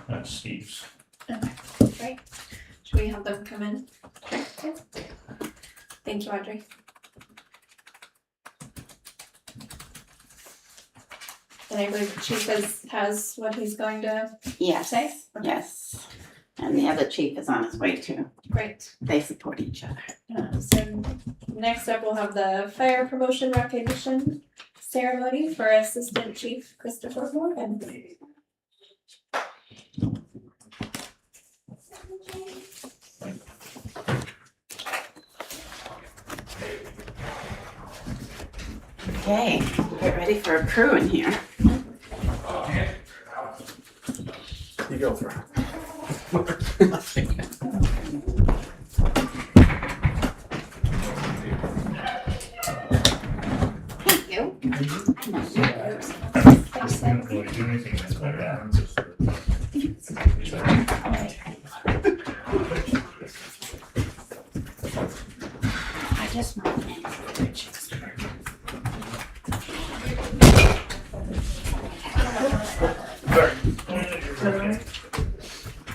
That's Steve's. Right. Should we have them come in? Okay. Thank you, Audrey. And I believe the chief has what he's going to Yes, say. Okay. yes. And the other chief is on his way too. Great. They support each other. So next up, we'll have the fire promotion recognition ceremony for Assistant Chief Christopher Morgan. Okay, get ready for a crew in here. You go for it. Thank you. I didn't really do anything that's better. I just want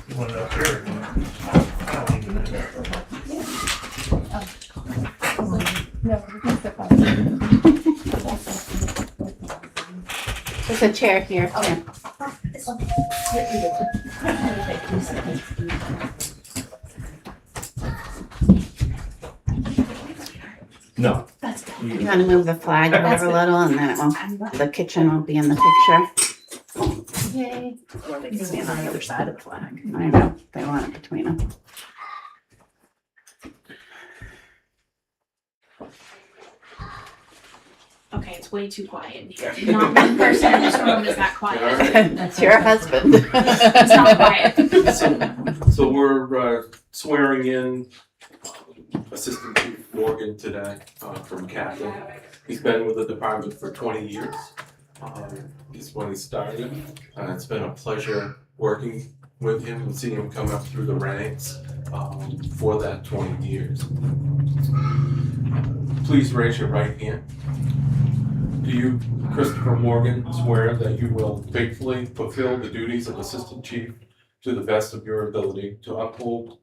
You want it up here? There's a chair here. Okay. No. You wanna move the flag over a little and then it won't, the kitchen will be in the picture. Yay. Or they can stand on the other side of the flag. I know, they want it between them. Okay, it's way too quiet in here. Not one person in this room is that quiet. That's your husband. It's not quiet. So we're swearing in Assistant Chief Morgan today from Captain. He's been with the department for 20 years. He's when he started. It's been a pleasure working with him and seeing him come up through the ranks for that 20 years. Please raise your right hand. Do you, Christopher Morgan, swear that you will faithfully fulfill the duties of Assistant Chief to the best of your ability, to uphold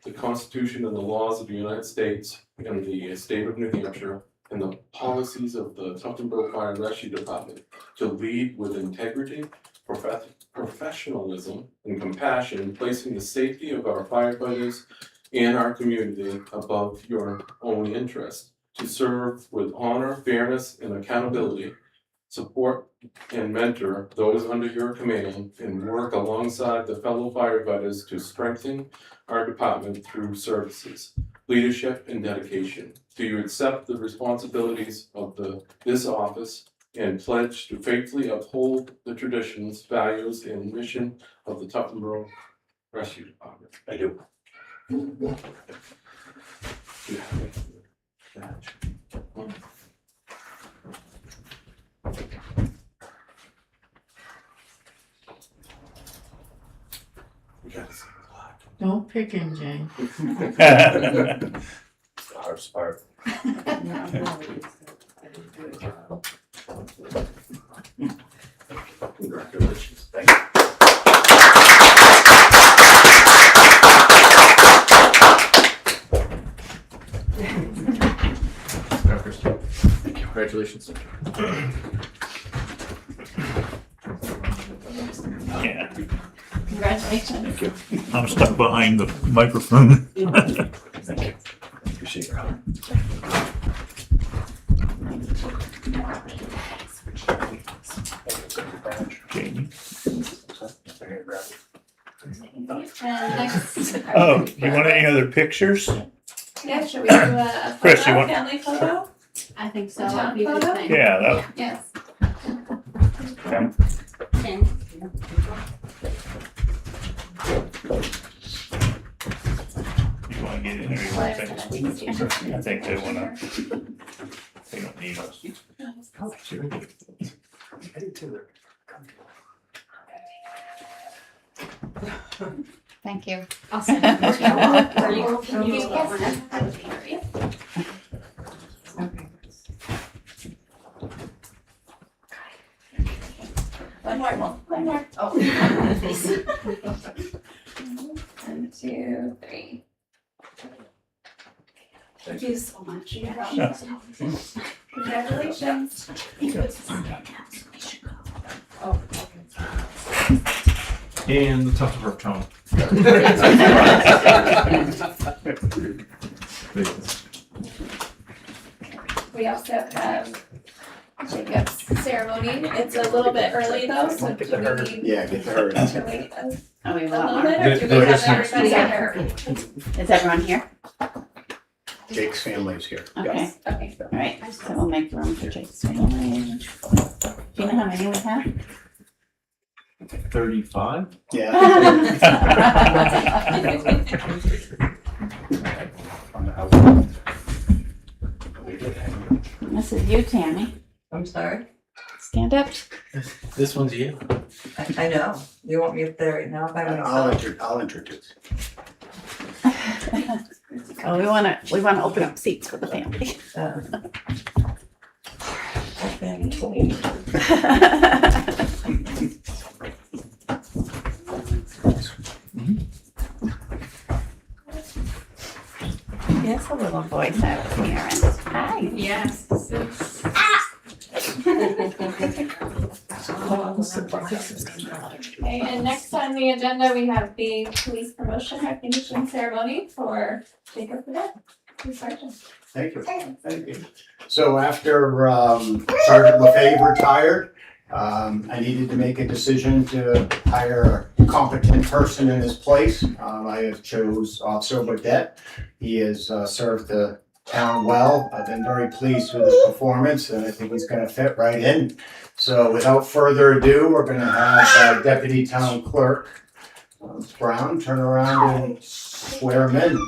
the Constitution and the laws of the United States and the state of New Hampshire and the policies of the Tuftonboro Fire and Rescue Department, to lead with integrity, professionalism, and compassion, placing the safety of our firefighters and our community above your own interest, to serve with honor, fairness, and accountability, support and mentor those under your command, and work alongside the fellow firefighters to strengthen our department through services, leadership, and dedication. Do you accept the responsibilities of this office and pledge to faithfully uphold the traditions, values, and mission of the Tuftonboro Rescue Department? I do. Yeah. Badge. We gotta see the flag. Don't pick him, Jane. It's the hardest part. Congratulations. Congratulations. Yeah, Congratulations. I'm stuck behind the microphone. Appreciate your help. Jamie. And next, Oh, you want any other pictures? yeah, should we do a Chris, you photo, want- family photo? I think so. Town That'd be a good photo? thing. Yeah, that, Yes. you wanna get in there, you want to I think they wanna, they don't need us. Thank you. I'll send it. Or you can use it. One more. Oh. 1, 2, 3. Thank you so much. Congratulations. And the Tufts Tone. We also have Jacob's ceremony. It's a little bit early though, so do we need Yeah, get her. to wait a Oh, we little want bit, more. or do we have everybody here? Is everyone here? Jake's family's here. Okay, Okay. all right, so we'll make room for Jake's family. Do you know how many we have? 35? Yeah. This is you, Tammy. I'm sorry. Stand up. This one's you. I know. You want me up there right now by myself? I'll introduce. Oh, we wanna open up seats for the family. Yes, a little voice out of here. Hi. Yes. Okay, and next on the agenda, we have the police promotion recognition ceremony for Jacob Cadet, Police Sergeant. Thank you. Thank you. So after Sergeant LaFave retired, I needed to make a decision to hire a competent person in his place. I have chose Officer Burdette. He has served the town well. I've been very pleased with his performance, and I think he's gonna fit right in. So without further ado, we're gonna have Deputy Town Clerk Brown turn around and swear him in.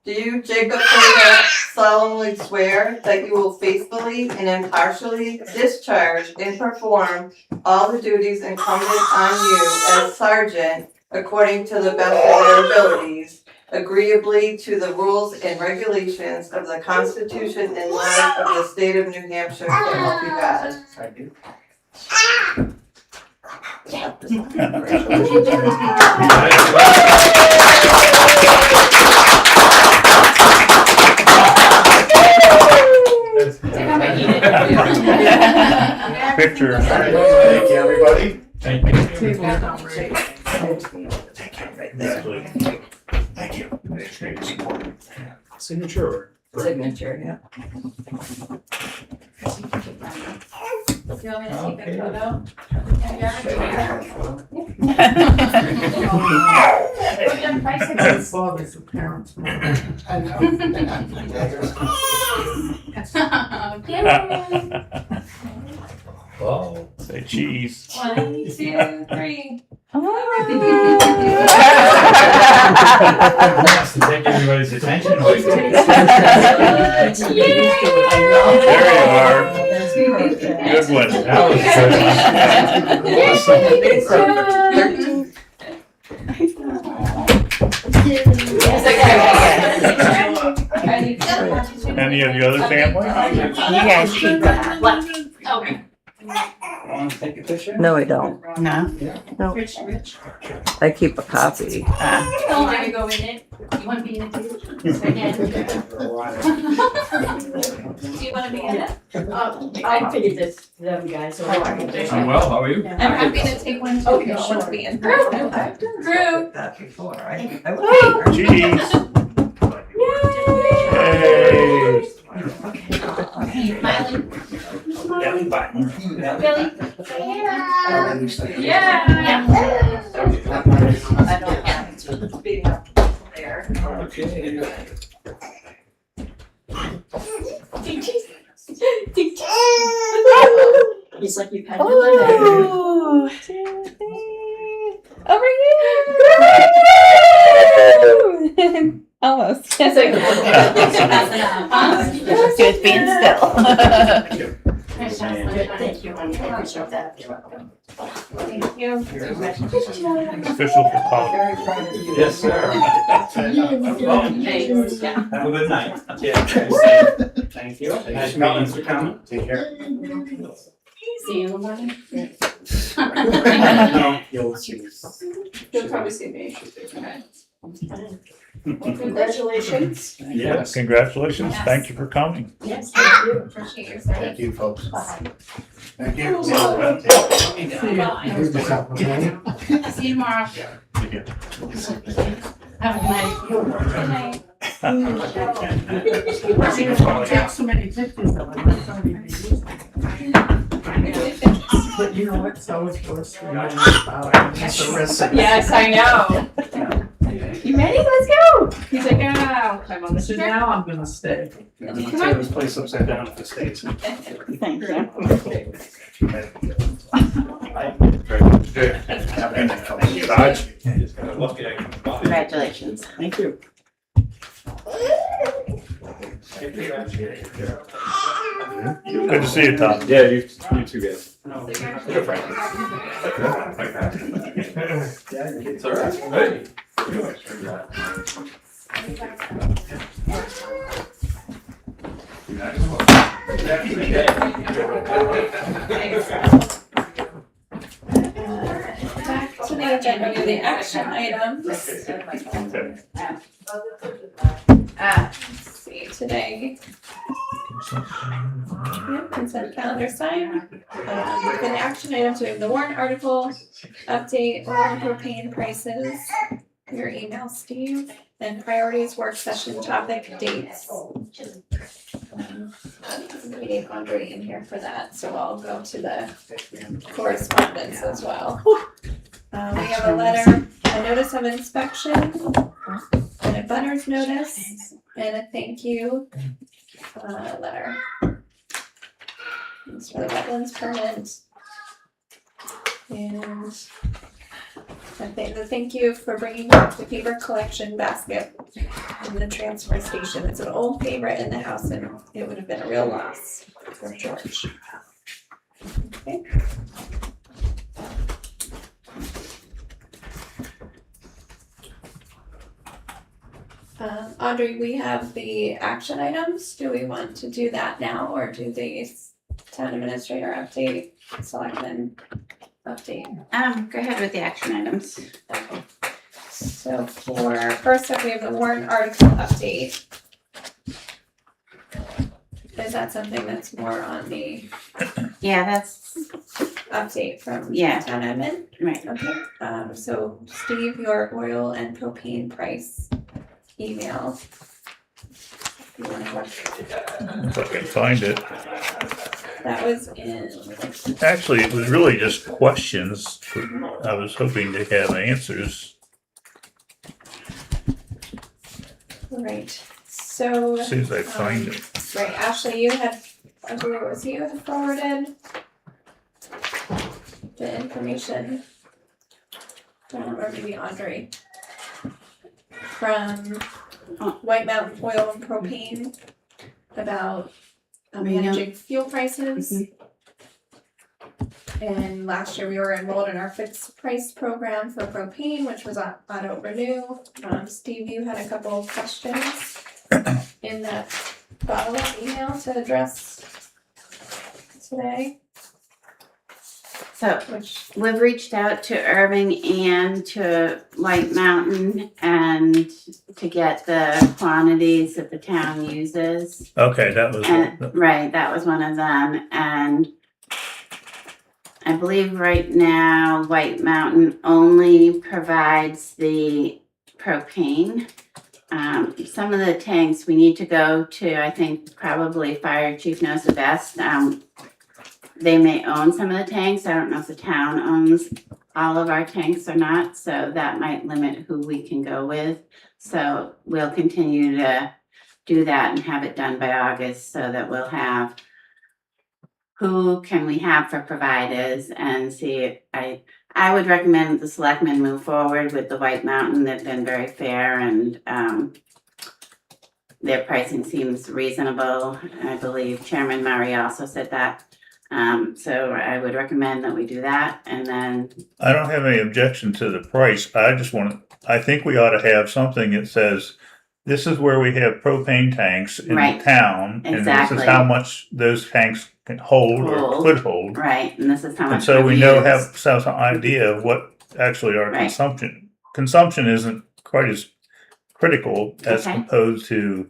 Do you, Jacob Cadet, solemnly swear that you will faithfully and impartially discharge and perform all the duties incumbent on you as sergeant according to the best of your abilities, agreeably to the rules and regulations of the Constitution and laws of the state of New Hampshire, so help you God? I do. Picture. All right, thank you, everybody. Thank you. Thank you. Signature. Signature, yeah. Do you want me to take a photo? His father's the parents. Oh, say cheese. 1, 2, 3. Has to take everybody's attention away from it. There you are. Good one. That was good. Are you Any of the other family? You guys keep that. Okay. Want to take a picture? No, I don't. No? I keep a copy. Oh, I go in it. You wanna be in it too? Again? Do you wanna be in it? I figured this, them guys. I'm well, how are you? I'm happy to take one too, if you don't wanna be in. Drew. That before, I Cheese. Yay. Miley. Belly button. Billy. Yeah. Okay. He's like, you've had your Oh. Over here. Almost. It's good being still. Thank you, honey. I appreciate that. Thank you. Official photographer. Very proud of you. Yes, sir. Have a good night. Thank you. Nice meeting you for coming. Take care. See you in the morning. No, you'll see. You'll probably see me. Congratulations. Yes. Congratulations. Thank you for coming. Yes, thank you. Appreciate your service. Thank you, folks. Thank you. Bye. See you tomorrow. Have a night. Good night. Take so many pictures of it. That's so many pictures. But you know what? It's always worse when you're Yes, I know. You ready? Let's go. He's like, oh, I'm on the So trip. now I'm gonna stay. Turn this place upside down if it stays. Thank you. Congratulations. Thank you. Good to see you, Tom. Yeah, you too, guys. It's all right. Hey. Back to the agenda, the action items. Let's see, today. Yep, consent calendar sign. For the action items, we have the warrant article, update oil and propane prices, your email, Steve, and priorities, work session topic, dates. We need Andre in here for that, so I'll go to the correspondence as well. We have a letter, a notice of inspection, and a butter's notice, and a thank you letter. It's for the wetlands permit. And the thank you for bringing back the paper collection basket in the transfer station. It's an old favorite in the house and it would have been a real loss for George. Okay. Audrey, we have the action items. Do we want to do that now or do the town administrator update, selectmen update? Go ahead with the action items. Okay. So for first up, we have the warrant article update. Is that something that's more on the Yeah, that's, update from Yeah. town admin? right. Okay, so Steve, your oil and propane price email. You wanna look? If I can find it. That was in, Actually, it was really just questions. I was hoping to have answers. right, so. As soon as I find it. Right, Ashley, you had, I believe it was you had forwarded the information. Or maybe Andre. From White Mountain Oil and Propane about managing fuel prices. And last year we were enrolled in our fixed price program for propane, which was auto renew. Steve, you had a couple of questions in that follow-up email to address today, So which, we've reached out to Irving and to White Mountain and to get the quantities that the town uses. Okay, that was, And, right, that was one of them, and I believe right now White Mountain only provides the propane. Some of the tanks we need to go to, I think probably Fire Chief knows the best. They may own some of the tanks. I don't know if the town owns all of our tanks or not, so that might limit who we can go with. So we'll continue to do that and have it done by August so that we'll have who can we have for providers and see. I would recommend that the selectmen move forward with the White Mountain. They've been very fair and their pricing seems reasonable. I believe Chairman Murray also said that. So I would recommend that we do that, and then, I don't have any objection to the price. I think we ought to have something that says, this is where we have propane tanks in Right. town. And this Exactly. is how much those tanks can hold or Hold. could hold. right, and this is how And much so we've we know, used. have some idea of what actually our Right. consumption isn't quite as critical as Okay. opposed to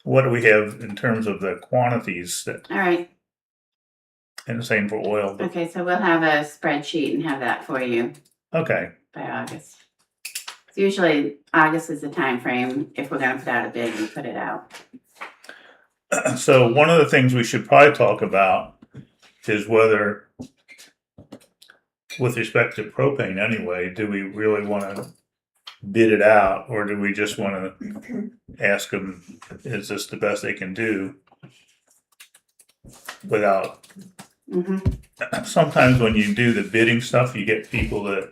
what do we have in terms of the quantities that, All right, and the same for oil. But, okay, so we'll have a spreadsheet and have that for you okay, by August. So usually August is the time frame. If we're gonna put out a bid, we put it out. so one of the things we should probably talk about is whether, with respect to propane anyway, do we really want to bid it out, or do we just want to ask them, is this the best they can do? Without, sometimes when you do the bidding stuff, you get people that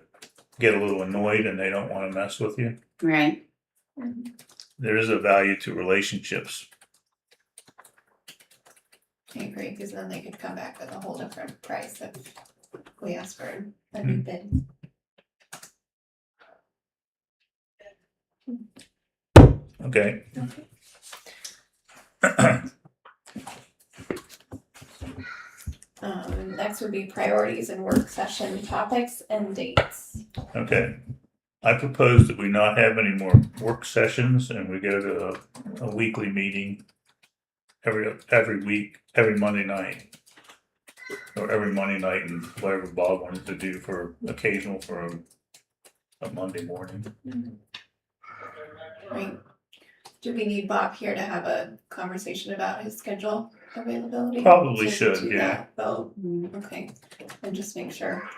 get a little annoyed and they don't want to mess with you. Right, There is a value to relationships. I agree, because then they could come back with a whole different price if we ask for a new bid. Okay. Next would be priorities and work session topics and dates. Okay. I propose that we not have any more work sessions and we go to a weekly meeting every week, every Monday night. Or every Monday night and whatever Bob wanted to do for occasional for a Monday morning. Right. Do we need Bob here to have a conversation about his schedule availability? Probably To should, do yeah. that vote? Okay, and just make sure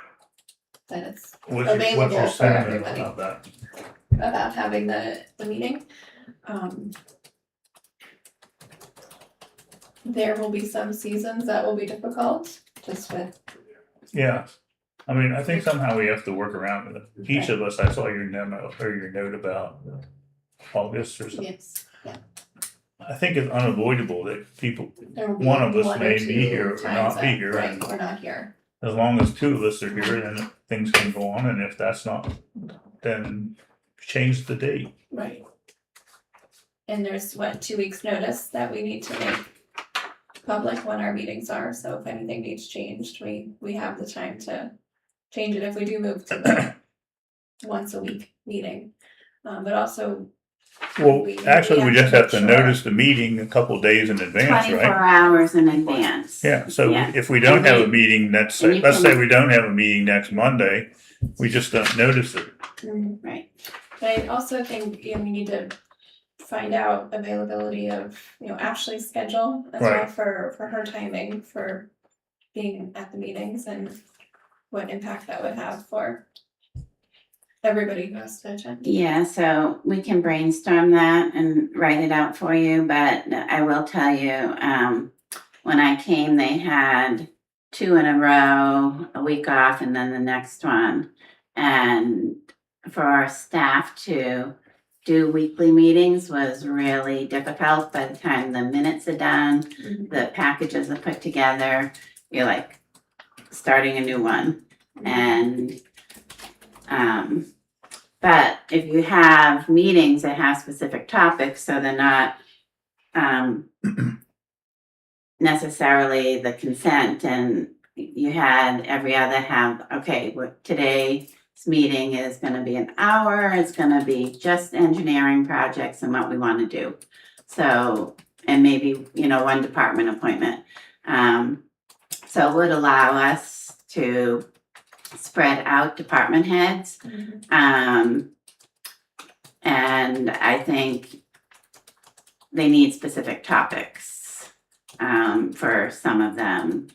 that it's What's your available for sentiment everybody about that? about having the meeting. There will be some seasons that will be difficult, just with, Yeah. I mean, I think somehow we have to work around it. Each of us, I saw your memo or your note about August or something. yes, yeah. I think it's unavoidable that people, There will be one of us one or may two be here or times not be that, here. right, And we're not here. as long as two of us are here, then things can go on. And if that's not, then change the date. Right. And there's 2 weeks notice that we need to make public when our meetings are, so if anything needs changed, we have the time to change it if we do move to the once a week meeting. But also, Well, actually, we just have to make sure- notice the meeting a couple days in advance, 24 right? hours in advance. Yeah, so Yeah. if we don't have a meeting, let's And you say can- we don't have a meeting next Monday, we just don't notice it. Right, But I also think, we need to find out availability of, Ashley's schedule as well Right. for her timing for being at the meetings and what impact that would have for everybody who has to attend. yeah, so we can brainstorm that and write it out for you, but I will tell you, when I came, they had 2 in a row, a week off, and then the next one. And for our staff to do weekly meetings was really difficult. By the time the minutes are done, the packages are put together, you're like starting a new one. And but if you have meetings that have specific topics, so they're not necessarily the consent, and you had every other have, okay, today's meeting is gonna be an hour, it's gonna be just engineering projects and what we wanna do. So, and maybe, one department appointment. So it would allow us to spread out department heads. And I think they need specific topics for some of them.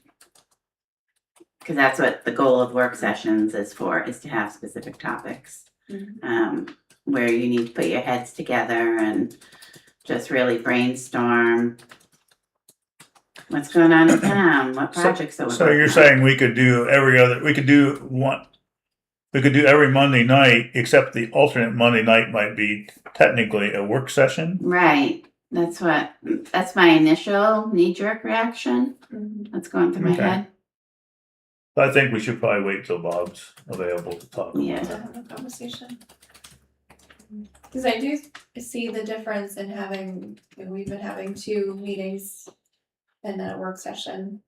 Because that's what the goal of work sessions is for, is to have specific topics. Where you need to put your heads together and just really brainstorm what's going on in town, what projects are we So you're working on. saying we could do every Monday night, except the alternate Monday night might be technically a work session? Right, that's my initial knee-jerk reaction, that's going through my Okay. head. I think we should probably wait till Bob's available to talk. Yeah. To have a conversation. Because I do see the difference in having, we've been having 2 meetings and then a work session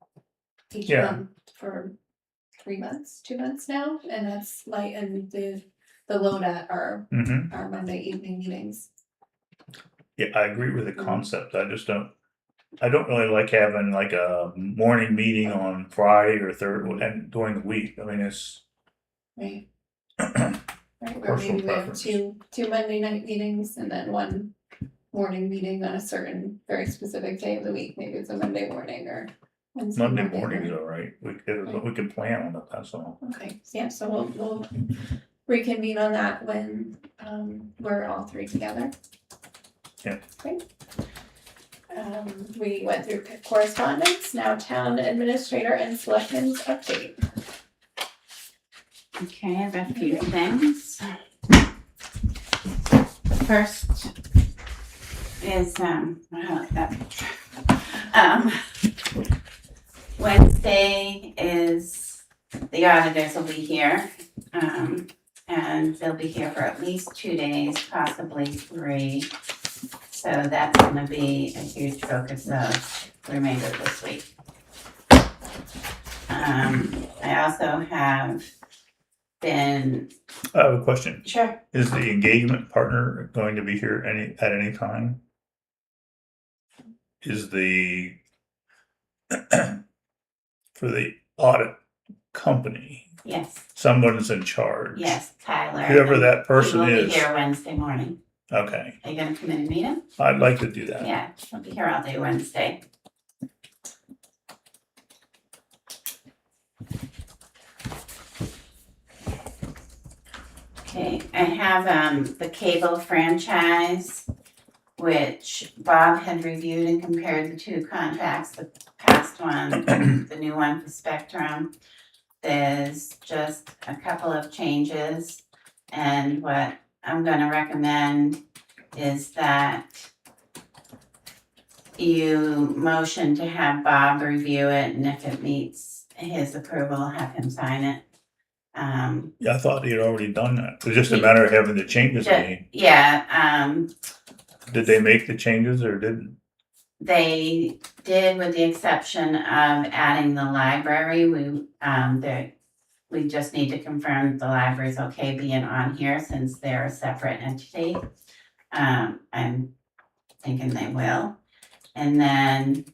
each Yeah. month for 2 months now, and that's lightened the load at our Monday evening meetings. Yeah, I agree with the concept. I don't really like having like a morning meeting on Friday or Thursday and during the week. I mean, it's Right. Right, where Personal maybe we have preference. two Monday night meetings and then one morning meeting on a certain very specific day of the week. Maybe it's a Monday morning or Wednesday Monday morning. morning is all right. We can plan on it. That's all. Okay, so yeah, so we'll reconvene on that when we're all 3 together. Yeah. Great. We went through correspondence, now town administrator and selectmen's update. Okay, I've got a few things. The first is, Wednesday is, the auditors will be here. And they'll be here for at least 2 days, possibly 3. So that's gonna be a huge focus of the remainder of this week. I also have been. I have a question. Sure. Is the engagement partner going to be here at any time? Is the for the audit company, Yes, someone's in charge? yes, Tyler. Whoever that person He will is. be here Wednesday morning. Okay, Are you gonna come in and meet him? I'd like to do that. Yeah, he'll be here all day Wednesday. Okay, I have the cable franchise, which Bob had reviewed and compared the 2 contracts, the past one and the new one for Spectrum. There's just a couple of changes, and what I'm gonna recommend is that you motion to have Bob review it, and if it meets his approval, have him sign it. Yeah, I thought he had already done that. It was just a matter of having the changes made. Yeah, Did they make the changes or didn't? they did, with the exception of adding the library. We just need to confirm that the library's okay being on here since they're a separate entity. I'm thinking they will. And then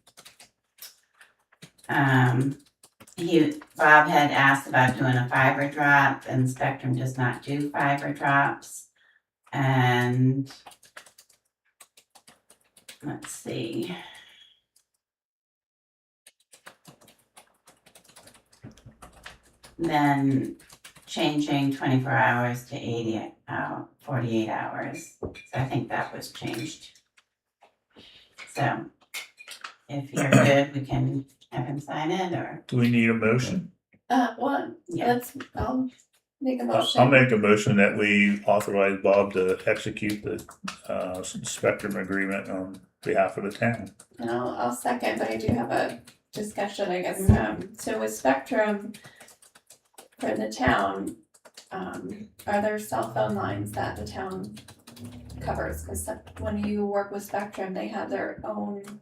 Bob had asked about doing a fiber drop, and Spectrum does not do fiber drops. And let's see. Then changing 24 hours to 48 hours. So I think that was changed. So if you're good, we can have him sign it, or Do we need a motion? I'll make a motion. I'll make a motion that we authorize Bob to execute the Spectrum agreement on behalf of the town. And I'll second, but I do have a discussion, I guess. So with Spectrum for the town, are there cell phone lines that the town covers, because when you work with Spectrum, they have their own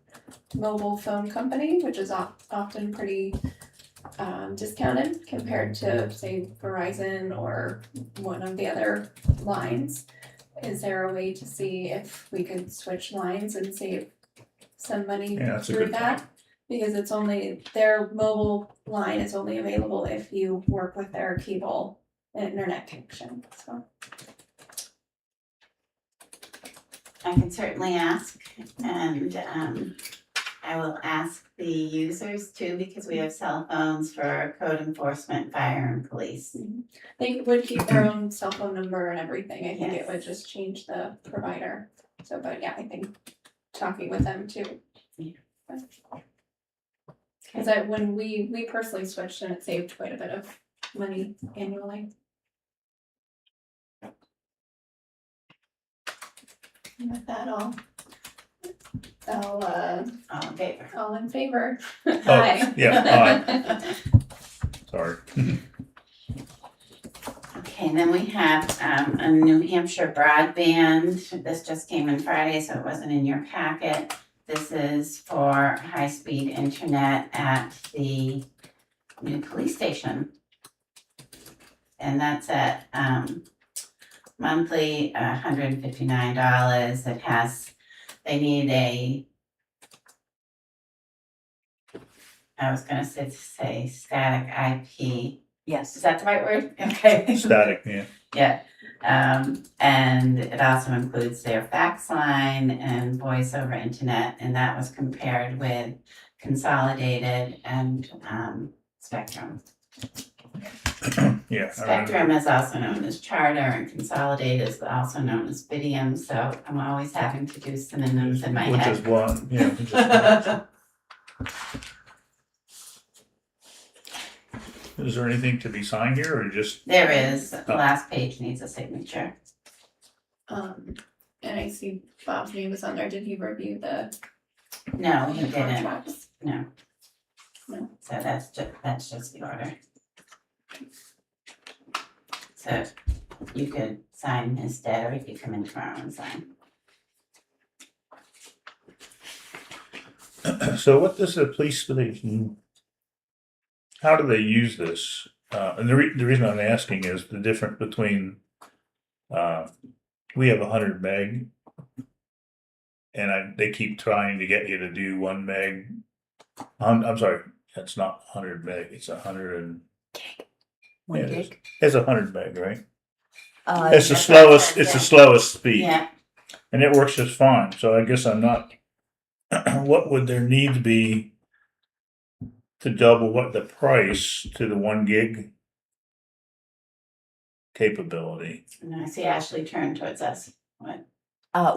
mobile phone company, which is often pretty discounted compared to, say, Verizon or one of the other lines. Is there a way to see if we could switch lines and save some money Yeah, that's a through good that? Because it's only, their mobile line is only available if you work with their cable and internet connection, so. I can certainly ask, and I will ask the users too, because we have cell phones for code enforcement, fire and police. They would keep their own cell phone number and everything, I think it Yes. would just change the provider, so, but yeah, I think talking with them too. Yeah. Cause when we personally switched and it saved quite a bit of money annually. And with that, I'll, All in favor? all in favor? Oh, yeah, Sorry. Okay, and then we have a New Hampshire broadband. This just came in Friday, so it wasn't in your packet. This is for high-speed internet at the new police station. And that's at monthly $159. It has, they need I was gonna say static IP. Yes. Is that the right word? Okay. Static, yeah. Yeah, and it also includes their fax line and voice over internet, and that was compared with Consolidated and Spectrum. Yeah. I Spectrum remember. is also known as Charter, and Consolidated is also known as Fidium, so I'm always having to do synonyms in my Which head. is one, yeah, which is one. Is there anything to be signed here or just? There is, the last page needs a signature. And I see Bob's name is on there, did he review the No, he the didn't, contracts? no. No. So that's just the order. So you could sign instead, or you could come in tomorrow and sign. So what does the police station, how do they use this? And the reason I'm asking is the difference between, we have 100 meg. And they keep trying to get you to do 1 meg. I'm sorry, that's not 100 meg, it's 100 and. One Yeah, it is. gig. It's 100 meg, right? That's It's the what slowest, it it's the says, slowest speed. Yeah, And it works just fine, so I guess I'm not, what would there need to be to double what the price to the 1 gig capability? and I see Ashley turn towards us. What?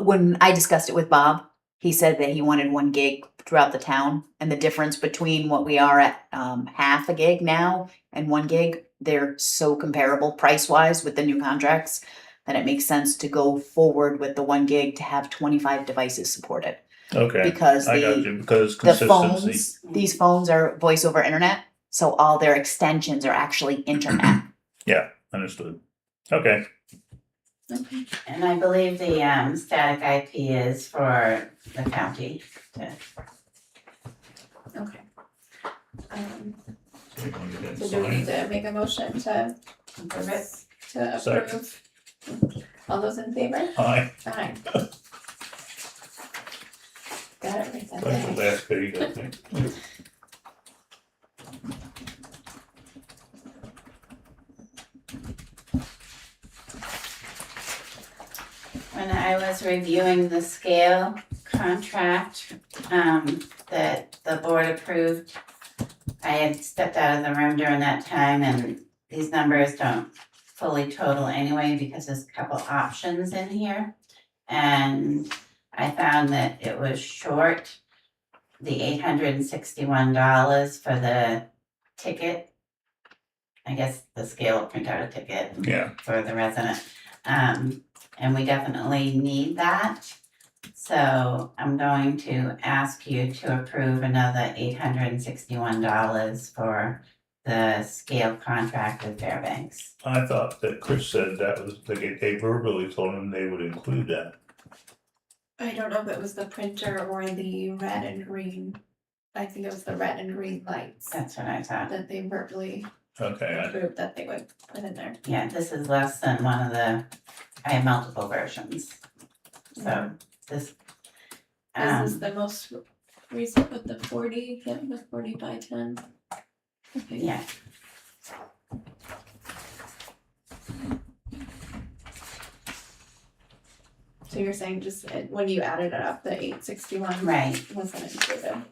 When I discussed it with Bob, he said that he wanted 1 gig throughout the town, and the difference between what we are at half a gig now and 1 gig, they're so comparable price wise with the new contracts that it makes sense to go forward with the 1 gig to have 25 devices supported. Okay, Because I got the you, because the consistency. phones, these phones are voice over internet, so all their extensions are actually internet. Yeah, understood. Okay, Okay. And I believe the static IP is for the county. Okay. so you want to get that So do we need signed? to make a motion to Approve it. approve? All those in favor? Aye, Aye. Got it right that's the there. last page, I think. When I was reviewing the scale contract that the board approved, I had stepped out of the room during that time, and these numbers don't fully total anyway because there's a couple options in here. And I found that it was short the $861 for the ticket. I guess the scale will print out a ticket Yeah, for the resident. And we definitely need that. So I'm going to ask you to approve another $861 for the scale contract with Fairbanks. I thought that Chris said that was, they verbally told him they would include that. I don't know if it was the printer or the red and green. I think it was the red and green lights That's what I thought. that they verbally Okay, approved that they would put in there. Yeah, this is less than one of the, I have multiple versions. So this. This is the most recent with the 40, yeah, the 40 by 10. Okay. Yeah, So you're saying just when you added it up, the 861 right. wasn't included.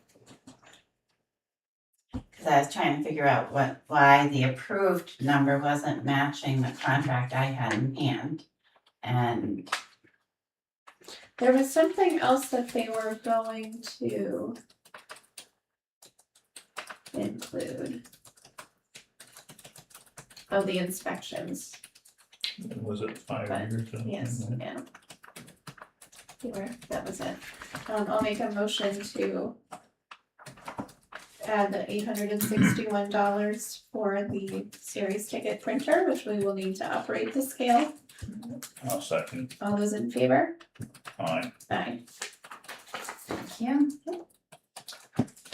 Cause I was trying to figure out why the approved number wasn't matching the contract I had in hand. And There was something else that they were going to include. Oh, the inspections. was it 5 But, years? or something? Yes, yeah. That was it. I'll make a motion to add the $861 for the series ticket printer, which we will need to operate the scale. I'll second. All those in favor? Aye. Aye. thank you.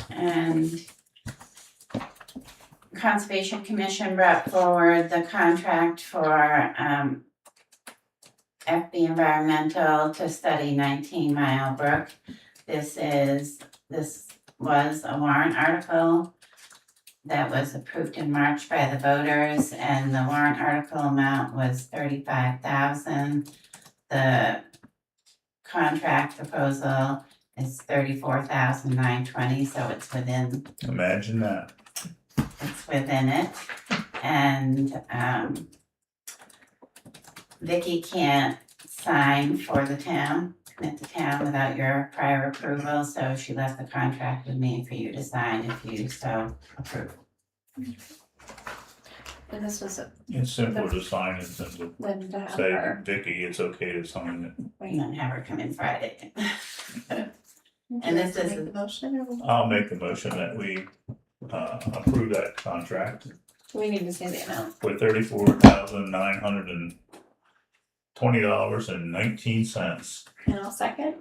And Conservation Commission brought forward the contract for FB Environmental to study 19 Mile Brook. This was a warrant article that was approved in March by the voters, and the warrant article amount was $35,000. The contract proposal is $34,920, so it's within it. And Vicky can't sign for the town, commit the town without your prior approval, so she left the contract with me for you to sign if you so approve. And this was It's simple to sign and simple. then to have Say, her. Vicky, it's okay to sign it. And then have her come in Friday. And this is- the motion or I'll make the motion that we approve that contract we need to say the amount? for $34,920.19. And I'll second.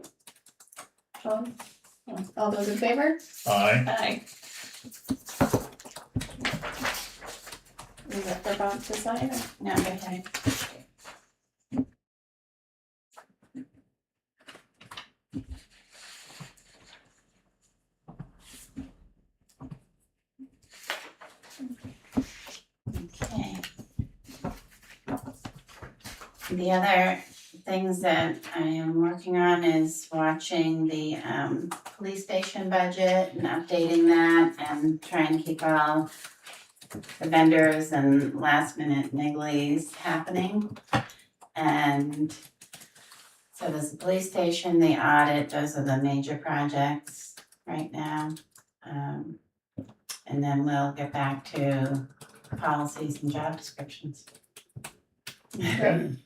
All those in favor? Aye. Aye. Is that for Bob to sign or? No, okay. Okay. The other things that I am working on is watching the police station budget and updating that and trying to keep all the vendors and last minute nigglies happening. And so there's the police station, the audit, those are the major projects right now. And then we'll get back to policies and job descriptions. Great.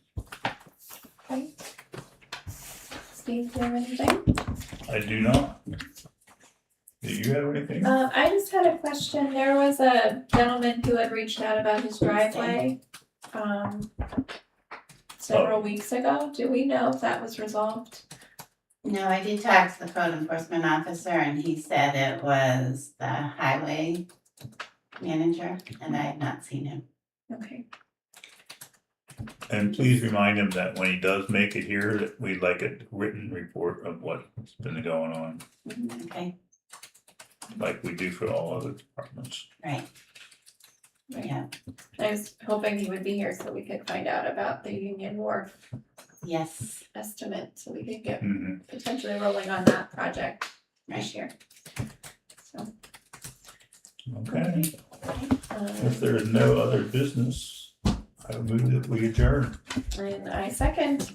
Okay. Steve, do you have anything? I do not. Do you have anything? I just had a question. There was a gentleman who had reached out about his driveway, several weeks ago. Do we know if that was resolved? No, I did talk to the code enforcement officer and he said it was the highway manager and I have not seen him. Okay. And please remind him that when he does make it here, that we'd like a written report of what's been going on, Okay, like we do for all other departments. right, yeah, I was hoping he would be here so we could find out about the Union Wharf yes, estimate, so we could get Mhm. potentially rolling on that project this year. So, Okay, if um, there is no other business, I move that we adjourn. and I second.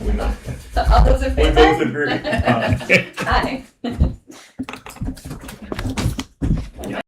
We All those in both favor? agree. Aye. Aye.